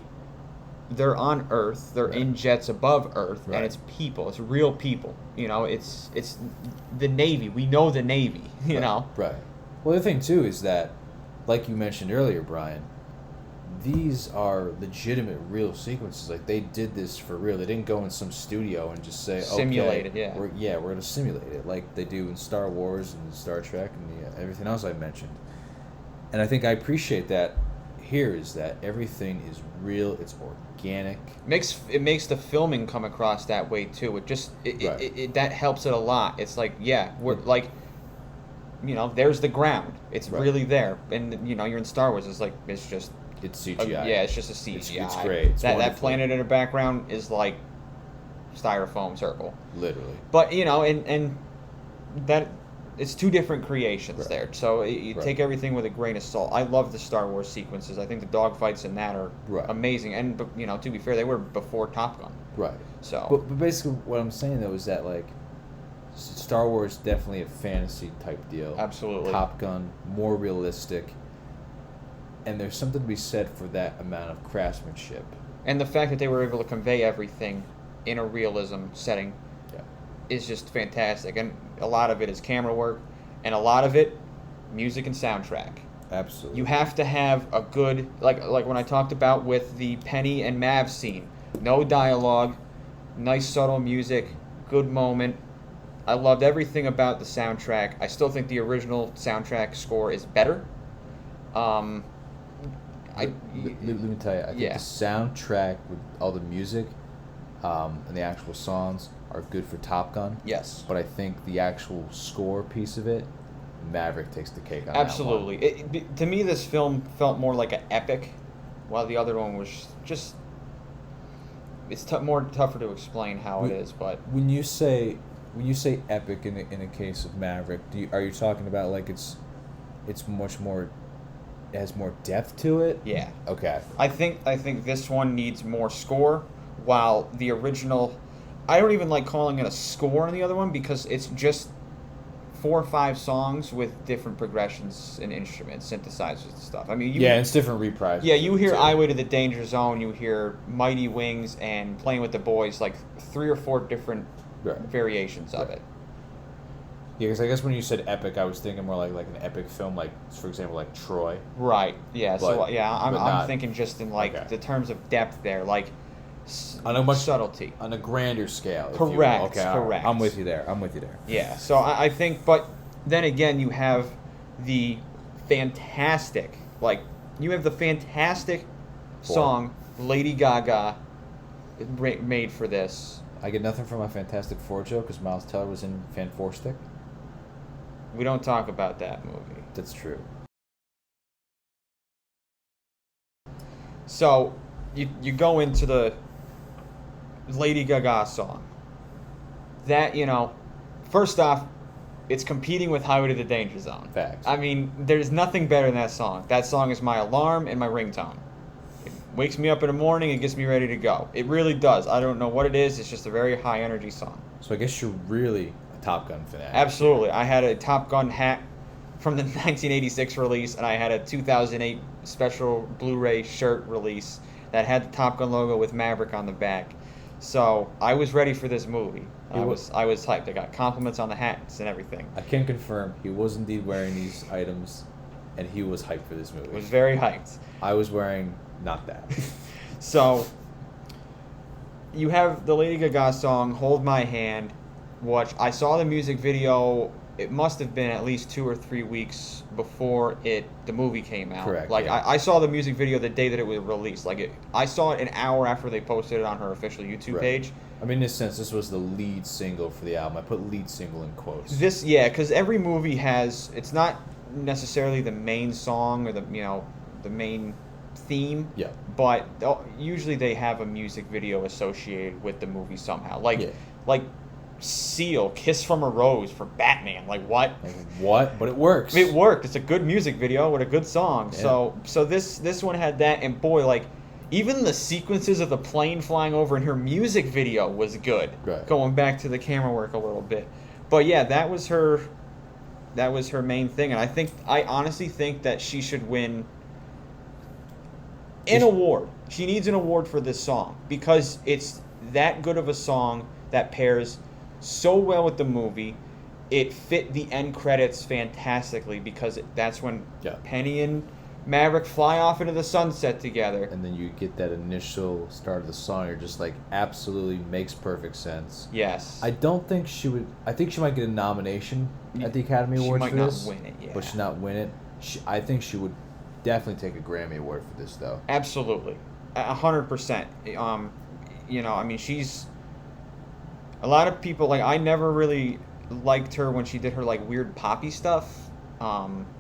They're on Earth. They're in jets above Earth, and it's people. It's real people. It's the Navy. We know the Navy. You know. Right. Well, the thing too is that, like you mentioned earlier, Brian, these are legitimate, real sequences. Like they did this for real. They didn't go in some studio and just say, simulate it. Yeah. We're going to simulate it, like they do in Star Wars and Star Trek and everything else I mentioned. And I think I appreciate that. Here is that everything is real. It's organic. It makes the filming come across that way too. It just that helps it a lot. It's like we're like, there's the ground. It's really there, and you're in Star Wars. It's like it's CGI. It's just a CGI. It's great. It's that planet in the background is like styrofoam circle. Literally. But and that. It's two different creations there, so you take everything with a grain of salt. I love the Star Wars sequences. I think the dogfights in that are amazing, and to be fair, they were before Top Gun. Right. So. But basically, what I'm saying though is that like, Star Wars is definitely a fantasy type deal. Absolutely. Top Gun more realistic, and there's something to be said for that amount of craftsmanship. And the fact that they were able to convey everything in a realism setting. Is just fantastic, and a lot of it is camera work, and a lot of it, music and soundtrack. Absolutely. You have to have a good, like when I talked about with the Penny and Mav scene, no dialogue, nice subtle music, good moment. I loved everything about the soundtrack. I still think the original soundtrack score is better. Let me tell you, I think the soundtrack with all the music and the actual songs are good for Top Gun. Yes. But I think the actual score piece of it, Maverick takes the cake on Absolutely. that one. To me, this film felt more like an epic, while the other one was just... It's tougher to explain how it is, but... When you say epic in the case of Maverick, are you talking about like it's much more... It has more depth to it? Yeah. Okay. I think this one needs more score, while the original... I don't even like calling it a score in the other one because it's just 4 or 5 songs with different progressions and instruments, synthesizers and stuff. I mean, it's different reprises. Yeah, you hear "Highway to the Danger Zone," you hear "Mighty Wings" and "Playing with the Boys," like 3 or 4 different variations of it. Yeah, because I guess when you said epic, I was thinking more like an epic film, like for example, like Troy. Right. Yeah. But, I'm thinking just in like the terms of depth there, like on a much subtlety, on a grander scale. Correct. Okay. Correct. I'm with you there. Yeah. So I think, but then again, you have the fantastic song Lady Gaga made for this. I get nothing from my Fantastic Four joke because Miles Teller was in Fan Four Stick. We don't talk about that movie. That's true. So you go into the Lady Gaga song. That, first off, it's competing with Highway to the Danger Zone. Facts. I mean, there's nothing better than that song. That song is my alarm and my ringtone. It wakes me up in the morning and gets me ready to go. It really does. I don't know what it is. It's just a very high energy song. So I guess you're really a Top Gun fan. Absolutely. I had a Top Gun hat from the 1986 release, and I had a 2008 special Blu-ray shirt release that had the Top Gun logo with Maverick on the back. So I was ready for this movie. I was hyped. I got compliments on the hats and everything. I can confirm he was indeed wearing these items, and he was hyped for this movie. Was very hyped. I was wearing not that. So you have the Lady Gaga song "Hold My Hand," which I saw the music video. It must have been at least 2 or 3 weeks before the movie came out. Correct. Like yeah. I saw the music video the day that it was released. I saw it an hour after they posted it on her official YouTube page. I mean, in this sense, this was the lead single for the album. I put lead single in quotes. Because every movie has, it's not necessarily the main song or the main theme. Yeah. But usually they have a music video associated with the movie somehow. Like Seal, "Kiss from a Rose" for Batman. Like what? But it works. It worked. It's a good music video with a good song. Yeah. So this one had that, and boy, even the sequences of the plane flying over in her music video was good. Right. Going back to the camera work a little bit. But yeah, that was her main thing, and I honestly think that she should win an award. She needs an award for this song because it's that good of a song that pairs so well with the movie. It fit the end credits fantastically because that's when Penny and Maverick fly off into the sunset together. And then you get that initial start of the song. You're just like, absolutely makes perfect sense. Yes. I don't think she would. I think she might get a nomination at the Academy Awards for this. She might not win it, yeah. But she not win it. I think she would definitely take a Grammy Award for this, though. Absolutely. 100%. I mean, she's... A lot of people, I never really liked her when she did her, weird poppy stuff.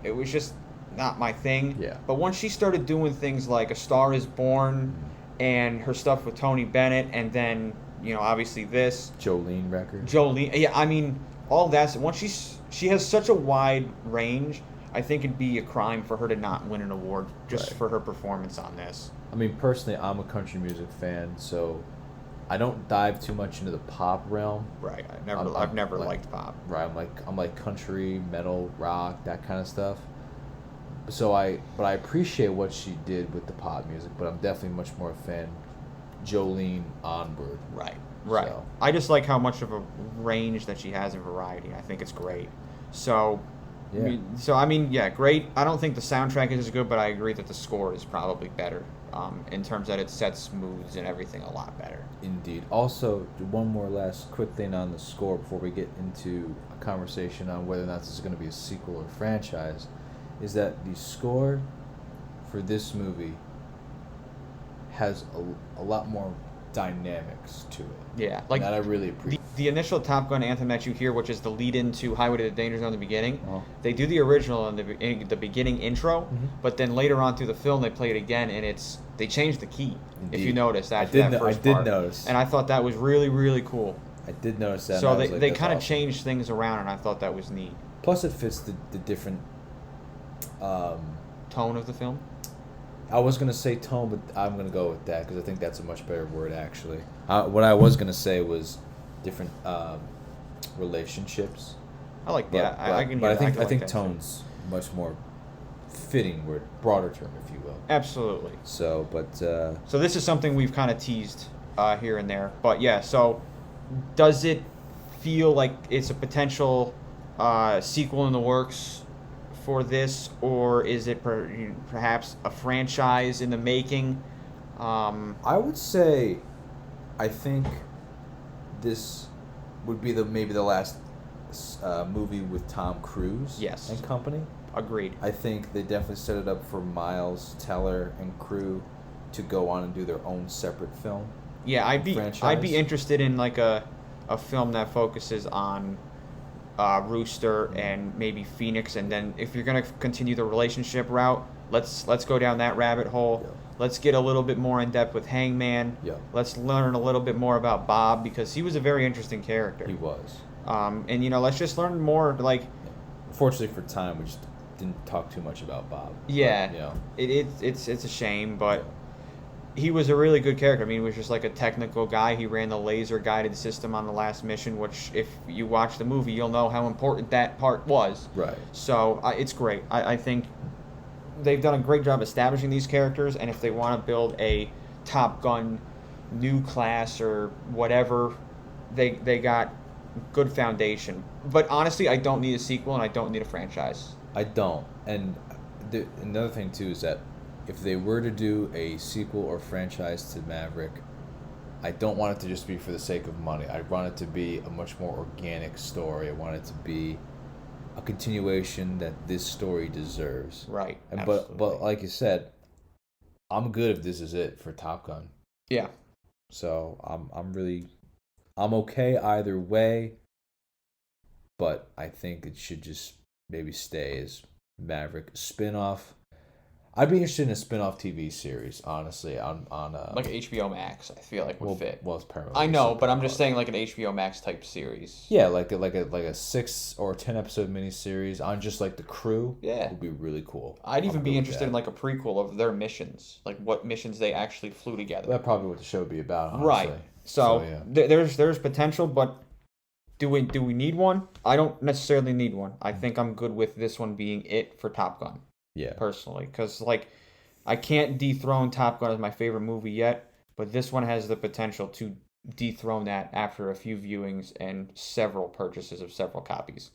It was just not my thing. Yeah. But once she started doing things like A Star Is Born and her stuff with Tony Bennett, and then, obviously this. Jolene record. Yeah, I mean, all that. Once she has such a wide range, I think it'd be a crime for her to not win an award just for her performance on this. I mean, personally, I'm a country music fan, so I don't dive too much into the pop realm. Right. I've never liked pop. Right. I'm like country, metal, rock, that kind of stuff. So I appreciate what she did with the pop music, but I'm definitely much more a fan Jolene onward. Right. So. I just like how much of a range that she has in variety. I think it's great. So yeah. Great. I don't think the soundtrack is as good, but I agree that the score is probably better. In terms that it sets moods and everything a lot better. Indeed. Also, one more last quick thing on the score before we get into a conversation on whether or not this is going to be a sequel or franchise, is that the score for this movie has a lot more dynamics to it. Yeah. That I really appreciate. The initial Top Gun anthem that you hear, which is the lead-in to Highway to the Danger Zone in the beginning, they do the original in the beginning intro, but then later on through the film they play it again, and they change the key. Indeed. If you noticed that. I did notice. And I thought that was really, really cool. I did notice that. So they kind of changed things around, and I thought that was neat. Plus, it fits the different tone of the film. I was going to say tone, but I'm going to go with that because I think that's a much better word, actually. What I was going to say was different relationships. I like that. I can. But hear I think that tone's much more fitting word, broader term, if you will. Absolutely. So, but so this is something we've kind of teased here and there, but yeah. So does it feel like it's a potential sequel in the works for this, or is it perhaps a franchise in the making? I would say, I think this would be maybe the last movie with Tom Cruise. Yes. And company. Agreed. I think they definitely set it up for Miles Teller and crew to go on and do their own separate film. Yeah, I'd be interested in like a film that focuses on Rooster and maybe Phoenix, and then if you're gonna continue the relationship route, let's go down that rabbit hole. Yeah. Let's get a little bit more in depth with Hangman. Yeah. Let's learn a little bit more about Bob, because he was a very interesting character. He was. And let's just learn more. Like, unfortunately for time, we just didn't talk too much about Bob. Yeah. But, it's a shame, but he was a really good character. I mean, he was just like a technical guy. He ran the laser guided system on the last mission, which if you watch the movie, you'll know how important that part was. Right. So it's great. I think they've done a great job establishing these characters, and if they want to build a Top Gun new class or whatever, they got good foundation. But honestly, I don't need a sequel and I don't need a franchise. I don't. And another thing too is that if they were to do a sequel or franchise to Maverick, I don't want it to just be for the sake of money. I want it to be a much more organic story. I want it to be a continuation that this story deserves. Right. And but like you said, I'm good if this is it for Top Gun. Yeah. So I'm okay either way, but I think it should just maybe stay as Maverick spin-off. I'd be interested in a spin-off TV series, honestly, on like HBO Max. I feel like would fit. Well, it's Paramount. I know, but I'm just saying like an HBO Max type series. Yeah, like a 6 or 10 episode miniseries on just like the crew. Yeah, would be really cool. I'd even be interested in like a prequel of their missions, like what missions they actually flew together. That's probably what the show would be about, honestly. Right. So yeah. There's potential, but do we need one? I don't necessarily need one. I think I'm good with this one being it for Top Gun. Yeah. Personally, because like I can't dethrone Top Gun as my favorite movie yet, but this one has the potential to dethrone that after a few viewings and several purchases of several copies.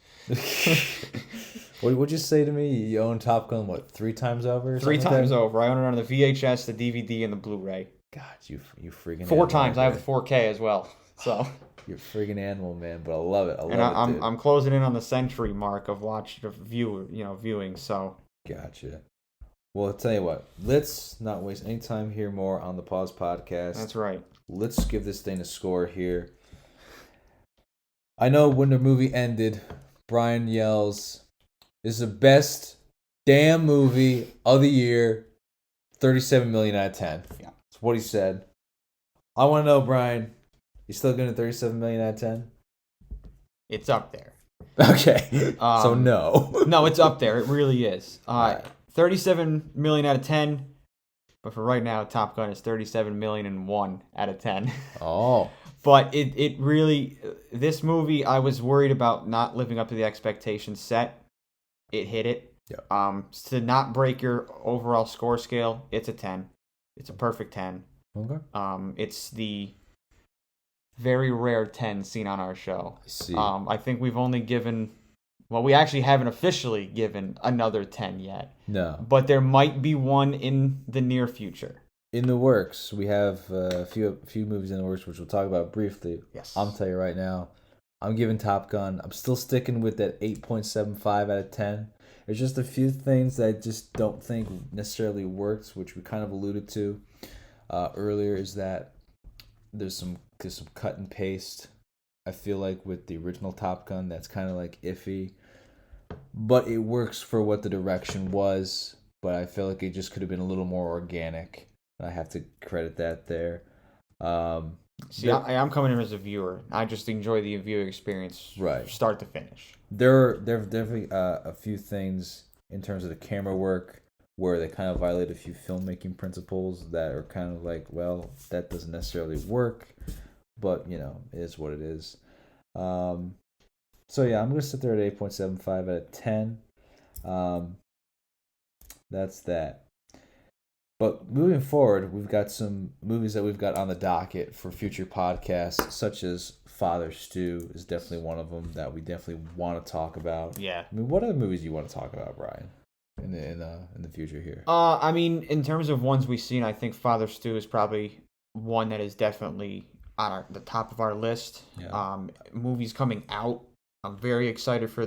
What would you say to me? You own Top Gun, what, 3 times over? 3 times over. I own it on the VHS, the DVD, and the Blu-ray. God, you freaking 4 times. I have the 4K as well. So you're a friggin' animal, man. But I love it. I'm closing in on the century mark of viewing. So gotcha. Well, I'll tell you what. Let's not waste any time here more on the Pause Podcast. That's right. Let's give this thing a score here. I know when the movie ended, Brian yells, "This is the best damn movie of the year. 37 million out of 10. Yeah. That's what he said. I want to know, Brian, you still giving it 37 million out of 10? It's up there. Okay. So no. No, it's up there. It really is. Right. 37 million out of 10. But for right now, Top Gun is 37,000,001 out of 10. Oh. But it really, this movie, I was worried about not living up to the expectations set. It hit it. Yeah. To not break your overall score scale, it's a 10. It's a perfect 10. Okay. It's the very rare 10 seen on our show. I see. I think we've only given, well, we actually haven't officially given another 10 yet. No. But there might be one in the near future. In the works. We have a few movies in the works, which we'll talk about briefly. Yes. I'm tell you right now, I'm giving Top Gun. I'm still sticking with that 8.75 out of 10. There's just a few things that I just don't think necessarily works, which we kind of alluded to earlier, is that there's some cut and paste. I feel like with the original Top Gun, that's kind of like iffy. But it works for what the direction was. But I feel like it just could have been a little more organic. I have to credit that there. I'm coming in as a viewer. I just enjoy the viewing experience, right, start to finish. There are definitely a few things in terms of the camera work where they kind of violate a few filmmaking principles that are kind of like, well, that doesn't necessarily work. but it is what it is. So yeah, I'm gonna sit there at 8.75 out of 10. That's that. But moving forward, we've got some movies that we've got on the docket for future podcasts, such as Father Stew is definitely one of them that we definitely want to talk about. Yeah. I mean, what other movies do you want to talk about, Brian, in the future here? I mean, in terms of ones we've seen, I think Father Stew is probably one that is definitely on the top of our list. Yeah. Movies coming out. I'm very excited for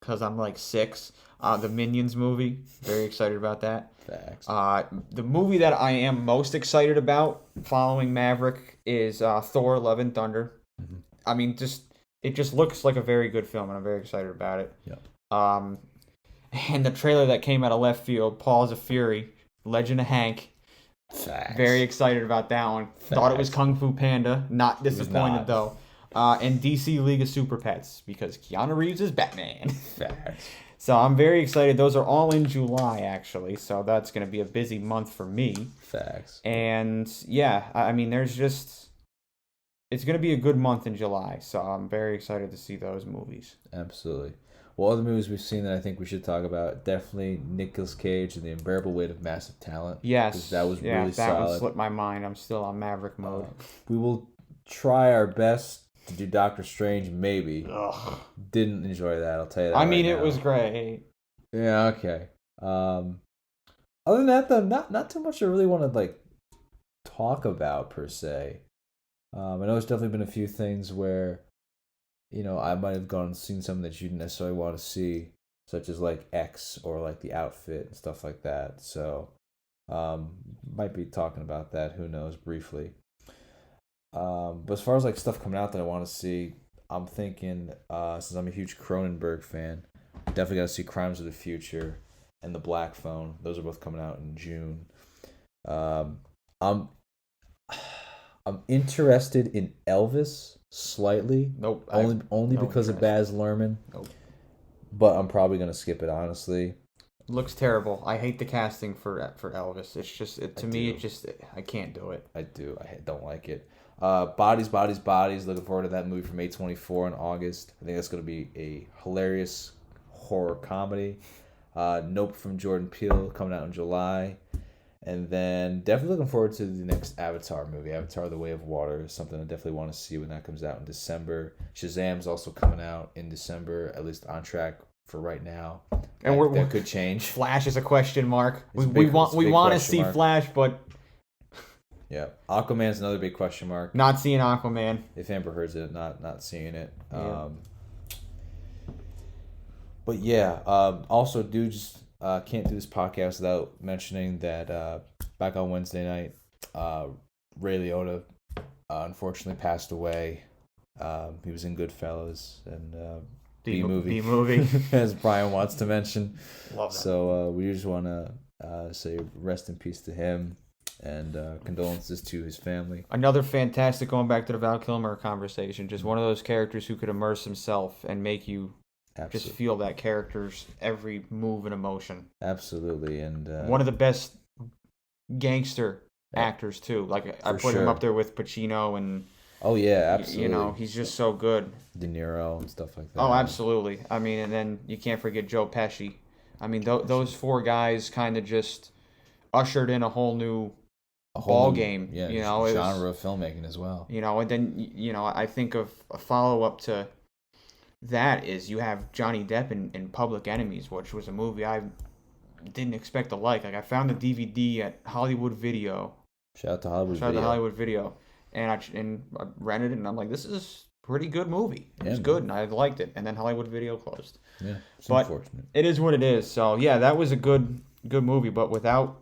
because I'm like 6. The Minions movie. Very excited about that. Facts. The movie that I am most excited about following Maverick is Thor: Love and Thunder. Mm-hmm. I mean, it just looks like a very good film, and I'm very excited about it. Yeah. And the trailer that came out of left field, Paws of Fury, Legend of Hank. Facts. Very excited about that one. Facts. Thought it was Kung Fu Panda. Not disappointed not. though. And DC League of Super Pets because Keanu Reeves is Batman. Facts. So I'm very excited. Those are all in July actually, so that's going to be a busy month for me. Facts. And yeah, I mean, it's going to be a good month in July, so I'm very excited to see those movies. Absolutely. Well, other movies we've seen that I think we should talk about, definitely Nicolas Cage and The Unbearable Weight of Massive Talent. Yes. That was really that solid. one slipped my mind. I'm still on Maverick mode. We will try our best to do Doctor Strange, maybe. Ugh. Didn't enjoy that, I'll tell you that. I mean, right it now. was great. Yeah, okay. Other than that, though, not too much I really want to talk about per se. I know there's definitely been a few things where, I might have gone and seen something that you didn't necessarily want to see, such as X or the outfit and stuff like that. So, might be talking about that. Who knows? Briefly. But as far as stuff coming out that I want to see, I'm thinking since I'm a huge Cronenberg fan, definitely got to see Crimes of the Future and The Black Phone. Those are both coming out in June. I'm interested in Elvis slightly. Nope. Only because of Baz Luhrmann. Nope. But I'm probably gonna skip it, honestly. Looks terrible. I hate the casting for Elvis. It's just I can't do it. I do. I don't like it. Bodies. Looking forward to that movie from A24 in August. I think that's gonna be a hilarious horror comedy. Nope from Jordan Peele coming out in July. And then definitely looking forward to the next Avatar movie. Avatar: The Way of Water is something I definitely want to see when that comes out in December. Shazam's also coming out in December, at least on track for right now. And that could change. Flash is a question mark. We want to see mark. Flash, but yeah, Aquaman's another big question mark. not seeing Aquaman. If Amber Heard's it, not seeing it. Yeah. But yeah, also, dude, just can't do this podcast without mentioning that back on Wednesday night, Ray Liotta unfortunately passed away. He was in Goodfellas and B-movie, as Brian wants to mention. Love that. So we just want to say rest in peace to him and condolences to his family. Another fantastic, going back to the Val Kilmer conversation, just one of those characters who could immerse himself and make you Absolutely. just feel that character's every move and emotion. Absolutely. And one of the best gangster actors too. I put him up there with Pacino and oh yeah, absolutely. He's just so good. De Niro and stuff like that. Oh, absolutely. I mean, and then you can't forget Joe Pesci. I mean, those 4 guys kind of just ushered in a whole new ball game. Yeah, genre of filmmaking as well. And then I think of a follow up to that is you have Johnny Depp in Public Enemies, which was a movie I didn't expect to like. I found the DVD at Hollywood Video. Shout out to Hollywood Video. And I rented it, and I'm like, this is a pretty good movie. It was good, and I liked it. And then Hollywood Video closed. Yeah, it's but unfortunate. It is what it is. So yeah, that was a good movie. But without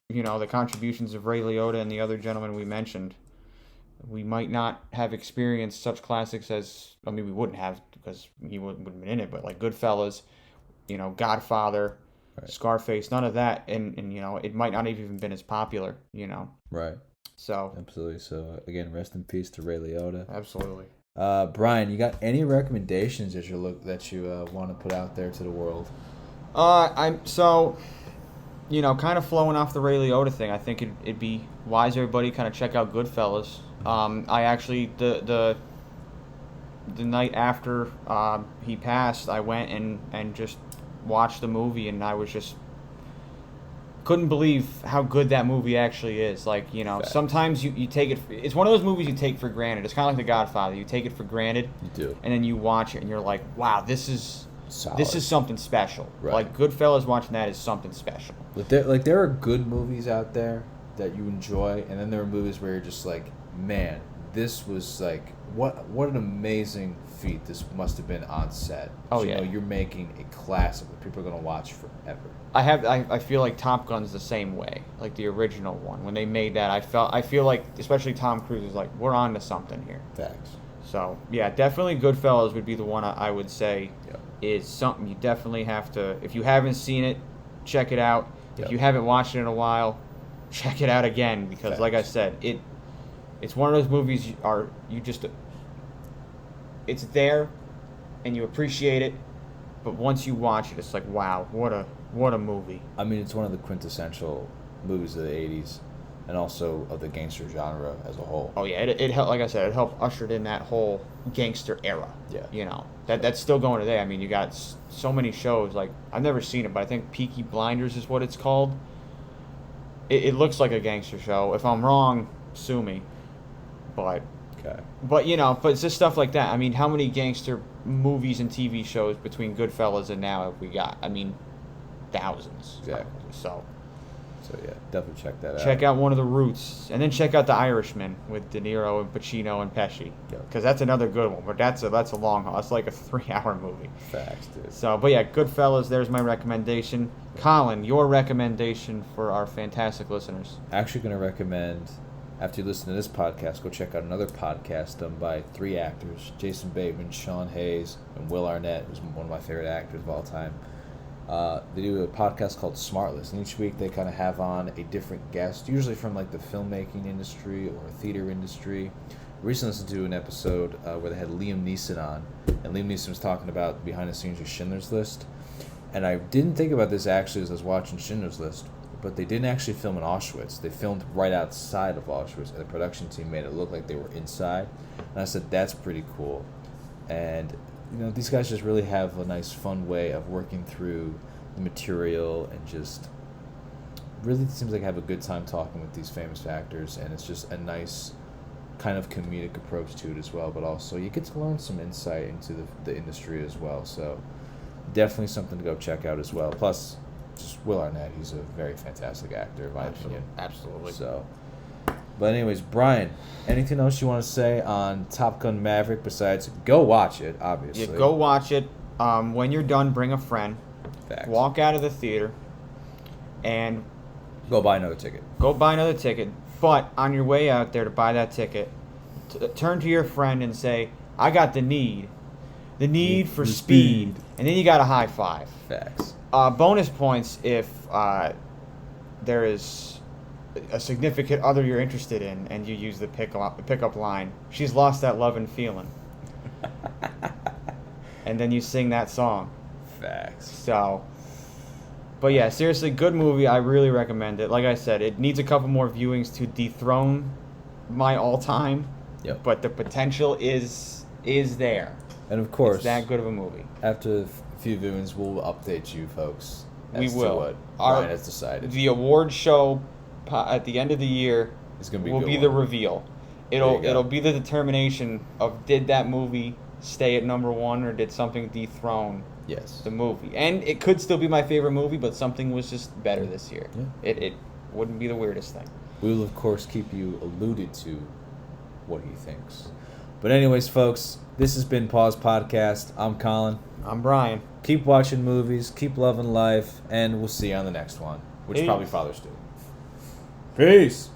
the contributions of Ray Liotta and the other gentlemen we mentioned, we might not have experienced such classics as, we wouldn't have because he wouldn't have been in it, but Goodfellas, Godfather, right. Scarface, none of that, and it might not have even been as popular, Right. So. Absolutely. So, again, rest in peace to Ray Liotta. Absolutely. Brian, you got any recommendations that you want to put out there to the world? kind of flowing off the Ray Liotta thing, I think it'd be wise everybody kind of check out Goodfellas. I actually the night after he passed, I went and just watched the movie, and I was just couldn't believe how good that movie actually is. Like, Facts. sometimes you take it. It's one of those movies you take for granted. It's kind of like The Godfather. You take it for granted. You do. And then you watch it, and you're like, wow, this is Solid. something special. Right. Like, Goodfellas, watching that is something special. But there are good movies out there that you enjoy, and then there are movies where you're just like, man, this was like, what an amazing feat this must have been on set. Oh, You yeah. know, you're making a classic that people are going to watch forever. I feel like Top Gun's the same way, like the original one. When they made that, I feel like, especially Tom Cruise is like, we're on to something here. Facts. So, yeah, definitely Goodfellas would be the one I would say Yep. is something you definitely have to, if you haven't seen it, check it out. Yep. If you haven't watched it in a while, check it out again, because like I Facts. said, it's one of those movies it's there and you appreciate it, but once you watch it, it's like, wow, what a movie. I mean, it's one of the quintessential movies of the 80s and also of the gangster genre as a whole. Oh yeah, it helped. Like I said, it helped usher in that whole gangster era. Yeah. That's still going today. I mean, you got so many shows. Like, I've never seen it, but I think Peaky Blinders is what it's called. It looks like a gangster show. If I'm wrong, sue me. But Okay. but it's just stuff like that. I mean, how many gangster movies and TV shows between Goodfellas and now have we got? I mean, thousands. Exactly. So Yeah, definitely check that out. check out One of the Roots, and then check out The Irishman with De Niro and Pacino and Pesci, Yep. because that's another good one. But that's a long haul. It's like a 3-hour movie. Facts, dude. So, but yeah, Goodfellas. There's my recommendation. Colin, your recommendation for our fantastic listeners. Actually going to recommend, after you listen to this podcast, go check out another podcast done by 3 actors, Jason Bateman, Sean Hayes, and Will Arnett, who's one of my favorite actors of all time. They do a podcast called Smartless, and each week they kind of have on a different guest, usually from like the filmmaking industry or theater industry. Recently listened to an episode where they had Liam Neeson on, and Liam Neeson was talking about behind the scenes of Schindler's List. And I didn't think about this actually as I was watching Schindler's List, but they didn't actually film in Auschwitz. They filmed right outside of Auschwitz, and the production team made it look like they were inside. And I said, that's pretty cool. And, these guys just really have a nice, fun way of working through the material, and just really seems like I have a good time talking with these famous actors, and it's just a nice kind of comedic approach to it as well, but also you get to learn some insight into the industry as well. So definitely something to go check out as well. Plus, just Will Arnett, he's a very fantastic actor, in my opinion. Absolutely. So, but anyways, Brian, anything else you want to say on Top Gun Maverick besides go watch it, obviously? Yeah, go watch it. When you're done, bring a friend. Facts. Walk out of the theater and Go buy another ticket. go buy another ticket. But on your way out there to buy that ticket, turn to your friend and say, I got the need for speed. And then you got a high five. Facts. Bonus points if there is a significant other you're interested in and you use the pickup line. She's lost that love and feeling. And then you sing that song. Facts. So, but yeah, seriously, good movie. I really recommend it. Like I said, it needs a couple more viewings to dethrone my all-time. Yep. But the potential is there. And of course, It's that good of a movie. after a few viewings, we'll update you folks We as will. to what Our- Brian has decided. The award show at the end of the year It's gonna be a will good be one. the reveal. There you go. It'll be the determination of did that movie stay at number 1 or did something dethrone Yes. the movie. And it could still be my favorite movie, but something was just better this year. Yeah. It wouldn't be the weirdest thing. We will, of course, keep you alluded to what he thinks. But anyways, folks, this has been Pause Podcast. I'm Colin. I'm Brian. Keep watching movies, keep loving life, and we'll see you on the next one, which is Peace. probably Father's Day. Peace.